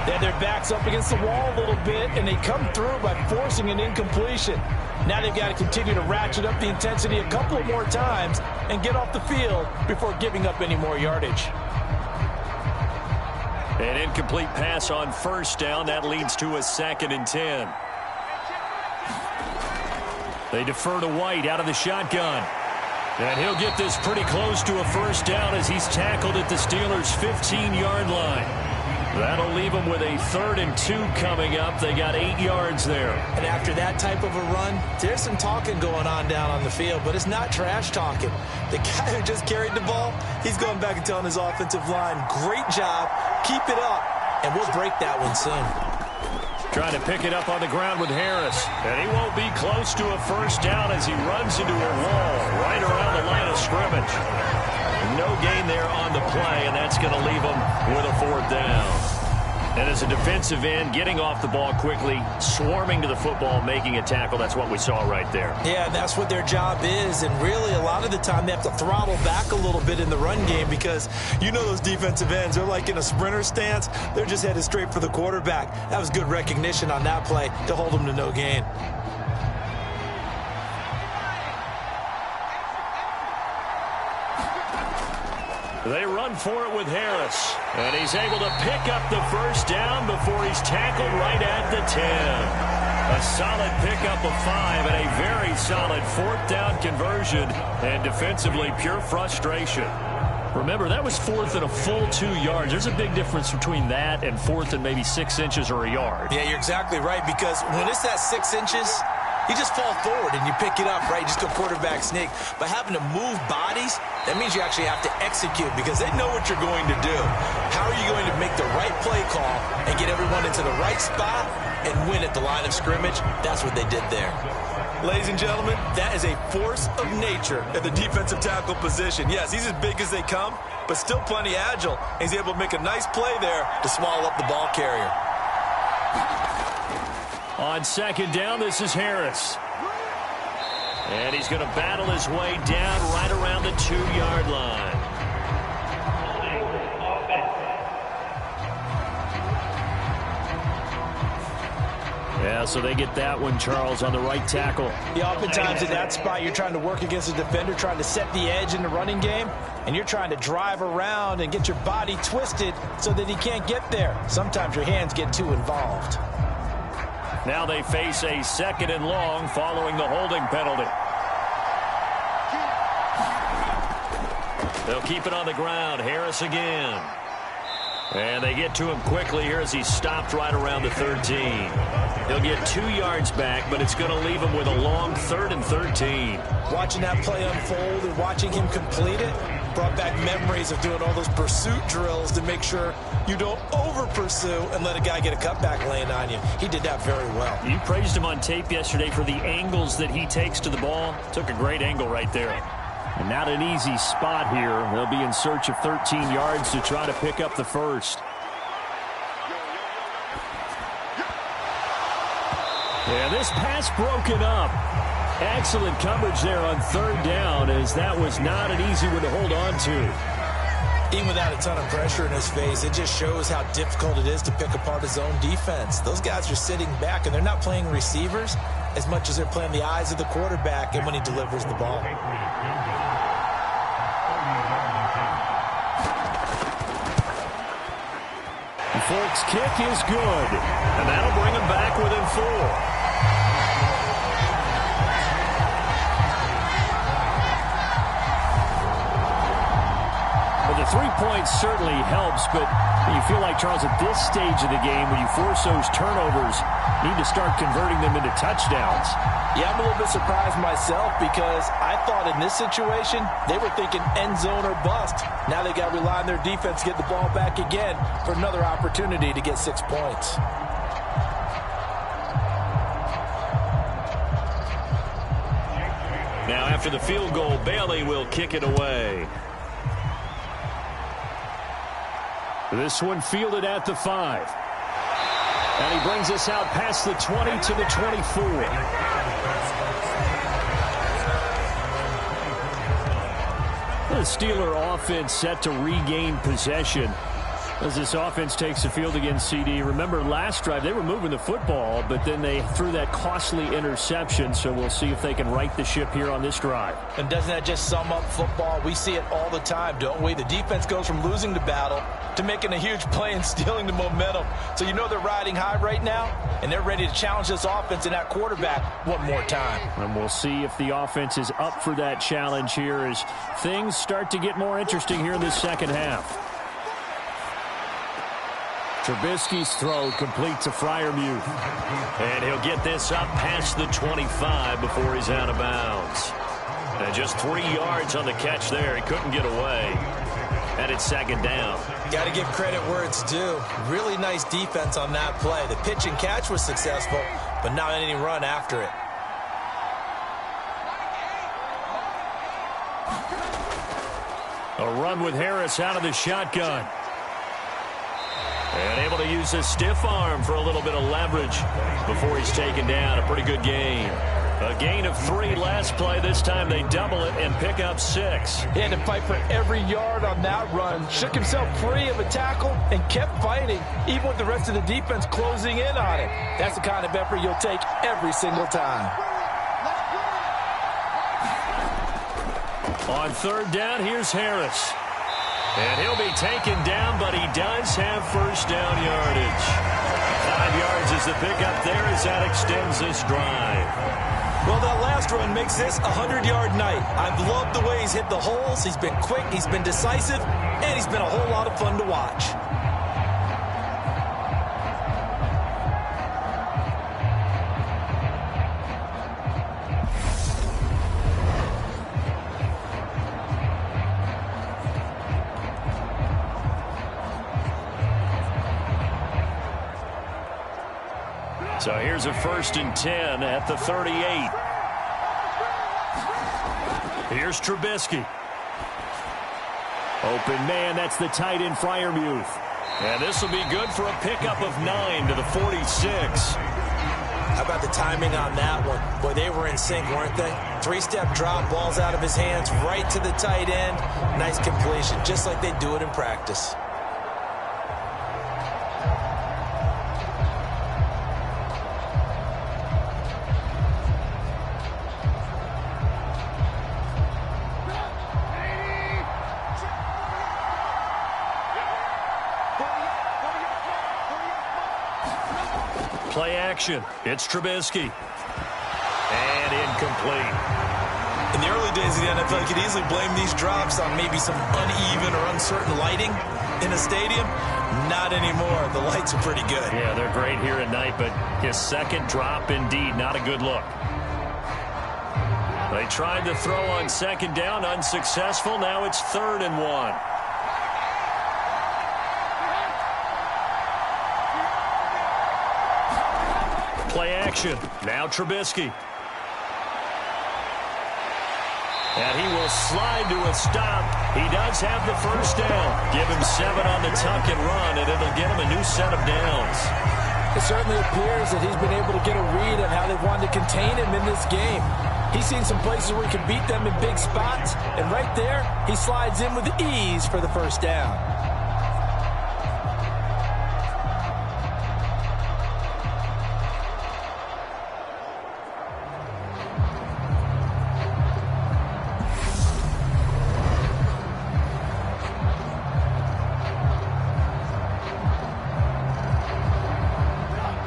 Then their back's up against the wall a little bit, and they come through by forcing an incompletion. Now they've got to continue to ratchet up the intensity a couple of more times and get off the field before giving up any more yardage. An incomplete pass on first down. That leads to a 2nd and 10. They defer to White out of the shotgun. And he'll get this pretty close to a first down as he's tackled at the Steelers' 15-yard line. That'll leave them with a 3rd and 2 coming up. They got 8 yards there. And after that type of a run, there's some talking going on down on the field, but it's not trash talking. The guy who just carried the ball, he's going back and telling his offensive line, great job, keep it up, and we'll break that one soon. Trying to pick it up on the ground with Harris. And he won't be close to a first down as he runs into a wall right around the line of scrimmage. No gain there on the play, and that's going to leave him with a 4th down. And as a defensive end, getting off the ball quickly, swarming to the football, making a tackle, that's what we saw right there. Yeah, that's what their job is, and really a lot of the time they have to throttle back a little bit in the run game because you know those defensive ends, they're like in a sprinter stance. They're just headed straight for the quarterback. That was good recognition on that play to hold them to no gain. They run for it with Harris, and he's able to pick up the first down before he's tackled right at the 10. A solid pickup of 5 and a very solid 4th down conversion, and defensively pure frustration. Remember, that was 4th and a full 2 yards. There's a big difference between that and 4th and maybe 6 inches or a yard. Yeah, you're exactly right, because when it's that 6 inches, you just fall forward and you pick it up, right? You just go quarterback sneak. But having to move bodies, that means you actually have to execute because they know what you're going to do. How are you going to make the right play call and get everyone into the right spot and win at the line of scrimmage? That's what they did there. Ladies and gentlemen, that is a force of nature at the defensive tackle position. Yes, he's as big as they come, but still plenty agile. He's able to make a nice play there to swallow up the ball carrier. On second down, this is Harris. And he's going to battle his way down right around the 2-yard line. Yeah, so they get that one, Charles, on the right tackle. Yeah, oftentimes in that spot, you're trying to work against a defender, trying to set the edge in the running game, and you're trying to drive around and get your body twisted so that he can't get there. Sometimes your hands get too involved. Now they face a 2nd and long following the holding penalty. They'll keep it on the ground. Harris again. And they get to him quickly here as he's stopped right around the 13. He'll get 2 yards back, but it's going to leave him with a long 3rd and 13. Watching that play unfold and watching him complete it brought back memories of doing all those pursuit drills to make sure you don't over-pursue and let a guy get a cutback laying on you. He did that very well. You praised him on tape yesterday for the angles that he takes to the ball. Took a great angle right there. And not an easy spot here. They'll be in search of 13 yards to try to pick up the first. And this pass broken up. Excellent coverage there on 3rd down, as that was not an easy one to hold on to. Even without a ton of pressure in his face, it just shows how difficult it is to pick apart his own defense. Those guys are sitting back, and they're not playing receivers as much as they're playing the eyes of the quarterback and when he delivers the ball. Folk's kick is good, and that'll bring him back within 4. The 3 points certainly helps, but you feel like, Charles, at this stage of the game, when you force those turnovers, need to start converting them into touchdowns. Yeah, I'm a little bit surprised myself because I thought in this situation, they were thinking end zone or bust. Now they got to rely on their defense to get the ball back again for another opportunity to get 6 points. Now, after the field goal, Bailey will kick it away. This one fielded at the 5. And he brings us out past the 20 to the 24. The Steeler offense set to regain possession as this offense takes the field against CD. Remember, last drive, they were moving the football, but then they threw that costly interception, so we'll see if they can right the ship here on this drive. And doesn't that just sum up football? We see it all the time, don't we? The defense goes from losing the battle to making a huge play and stealing the momentum. So you know they're riding high right now, and they're ready to challenge this offense and that quarterback one more time. And we'll see if the offense is up for that challenge here as things start to get more interesting here in this second half. Trubisky's throw complete to Freiermuth. And he'll get this up past the 25 before he's out of bounds. And just 3 yards on the catch there. He couldn't get away. And it's second down. Got to give credit where it's due. Really nice defense on that play. The pitch and catch was successful, but not any run after it. A run with Harris out of the shotgun. And able to use his stiff arm for a little bit of leverage before he's taken down. A pretty good gain. A gain of 3 last play. This time they double it and pick up 6. He had to fight for every yard on that run. Shook himself free of a tackle and kept fighting, even with the rest of the defense closing in on it. That's the kind of effort you'll take every single time. On third down, here's Harris. And he'll be taken down, but he does have first down yardage. 5 yards is the pickup there as that extends this drive. Well, that last run makes this a 100-yard night. I've loved the way he's hit the holes. He's been quick, he's been decisive, and he's been a whole lot of fun to watch. So here's a 1st and 10 at the 38. Here's Trubisky. Open man, that's the tight end Freiermuth. And this will be good for a pickup of 9 to the 46. How about the timing on that one? Boy, they were in sync, weren't they? 3-step drop, ball's out of his hands, right to the tight end. Nice completion, just like they do it in practice. Play action. It's Trubisky. And incomplete. In the early days of the NFL, you could easily blame these drops on maybe some uneven or uncertain lighting in a stadium. Not anymore. The lights are pretty good. Yeah, they're great here at night, but his second drop, indeed, not a good look. They tried to throw on second down, unsuccessful. Now it's 3rd and 1. Play action. Now Trubisky. And he will slide to a stop. He does have the first down. Give him 7 on the tuck and run, and it'll get him a new set of downs. It certainly appears that he's been able to get a read on how they wanted to contain him in this game. He's seen some places where he can beat them in big spots, and right there, he slides in with ease for the first down.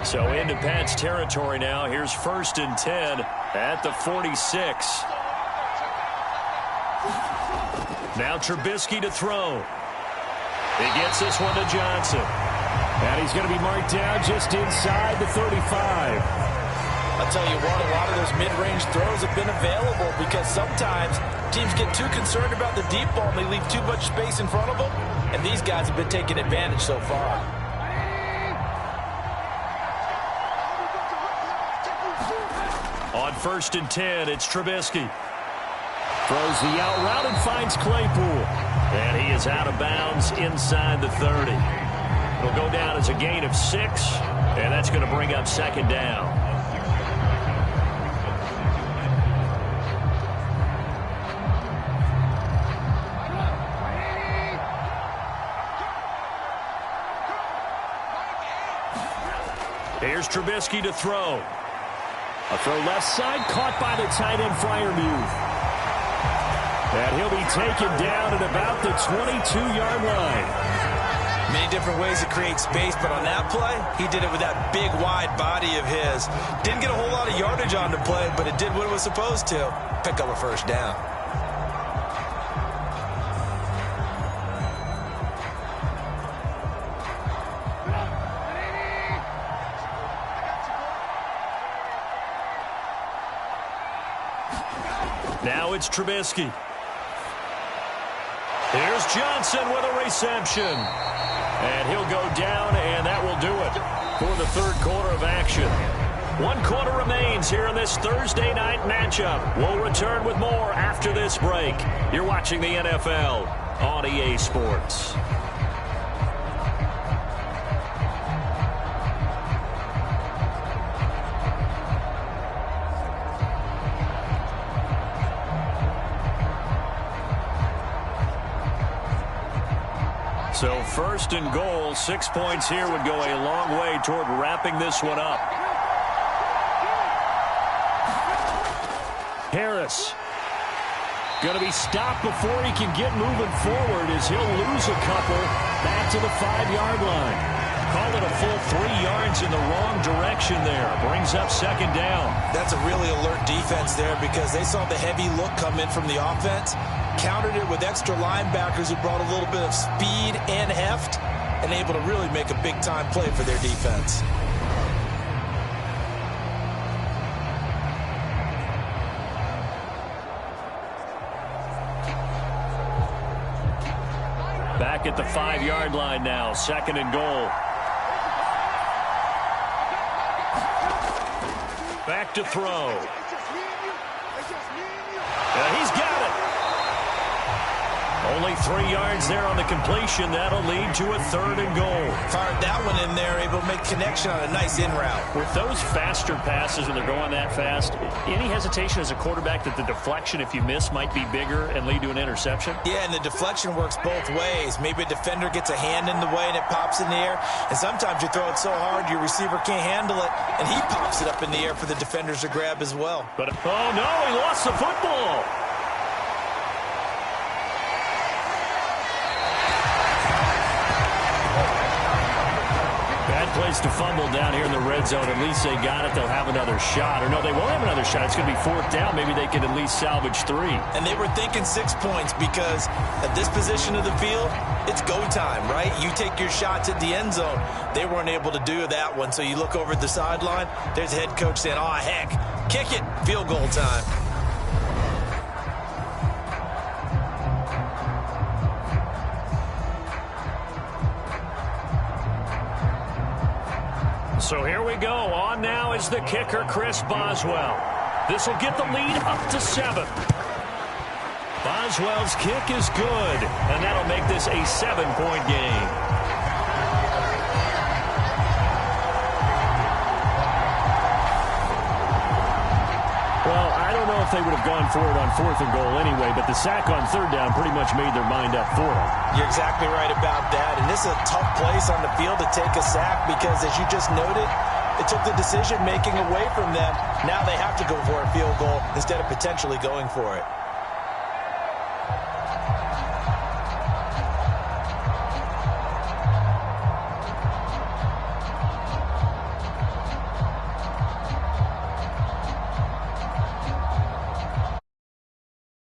So into Pat's territory now. Here's 1st and 10 at the 46. Now Trubisky to throw. He gets this one to Johnson. And he's going to be marked down just inside the 35. I'll tell you what, a lot of those mid-range throws have been available because sometimes teams get too concerned about the deep ball and they leave too much space in front of them. And these guys have been taking advantage so far. On 1st and 10, it's Trubisky. Throws the out route and finds Claypool. And he is out of bounds inside the 30. It'll go down as a gain of 6, and that's going to bring up 2nd down. Here's Trubisky to throw. A throw left side, caught by the tight end Freiermuth. And he'll be taken down at about the 22-yard line. Many different ways to create space, but on that play, he did it with that big, wide body of his. Didn't get a whole lot of yardage on the play, but it did what it was supposed to. Pick up a 1st down. Now it's Trubisky. Here's Johnson with a reception. And he'll go down, and that will do it for the 3rd quarter of action. 1 quarter remains here in this Thursday night matchup. We'll return with more after this break. You're watching the NFL on EA Sports. So 1st and goal, 6 points here would go a long way toward wrapping this one up. Harris going to be stopped before he can get moving forward as he'll lose a couple back to the 5-yard line. Call it a full 3 yards in the wrong direction there. Brings up 2nd down. That's a really alert defense there because they saw the heavy look come in from the offense, countered it with extra linebackers who brought a little bit of speed and heft, and able to really make a big-time play for their defense. Back at the 5-yard line now, 2nd and goal. Back to throw. He's got it. Only 3 yards there on the completion. That'll lead to a 3rd and goal. Fired that one in there, able to make connection on a nice in route. With those faster passes when they're going that fast, any hesitation as a quarterback that the deflection, if you miss, might be bigger and lead to an interception? Yeah, and the deflection works both ways. Maybe a defender gets a hand in the way and it pops in the air. And sometimes you throw it so hard your receiver can't handle it, and he pops it up in the air for the defenders to grab as well. But oh no, he lost the football. Place to fumble down here in the red zone. At least they got it. They'll have another shot. Or no, they won't have another shot. It's going to be 4th down. Maybe they can at least salvage 3. And they were thinking 6 points because at this position of the field, it's go time, right? You take your shots at the end zone. They weren't able to do that one. So you look over at the sideline. There's the head coach saying, oh, heck, kick it. Field goal time. So here we go. On now is the kicker, Chris Boswell. This will get the lead up to 7. Boswell's kick is good, and that'll make this a 7-point game. Well, I don't know if they would have gone for it on 4th and goal anyway, but the sack on 3rd down pretty much made their mind up for it. You're exactly right about that, and this is a tough place on the field to take a sack because, as you just noted, it took the decision-making away from them. Now they have to go for a field goal instead of potentially going for it.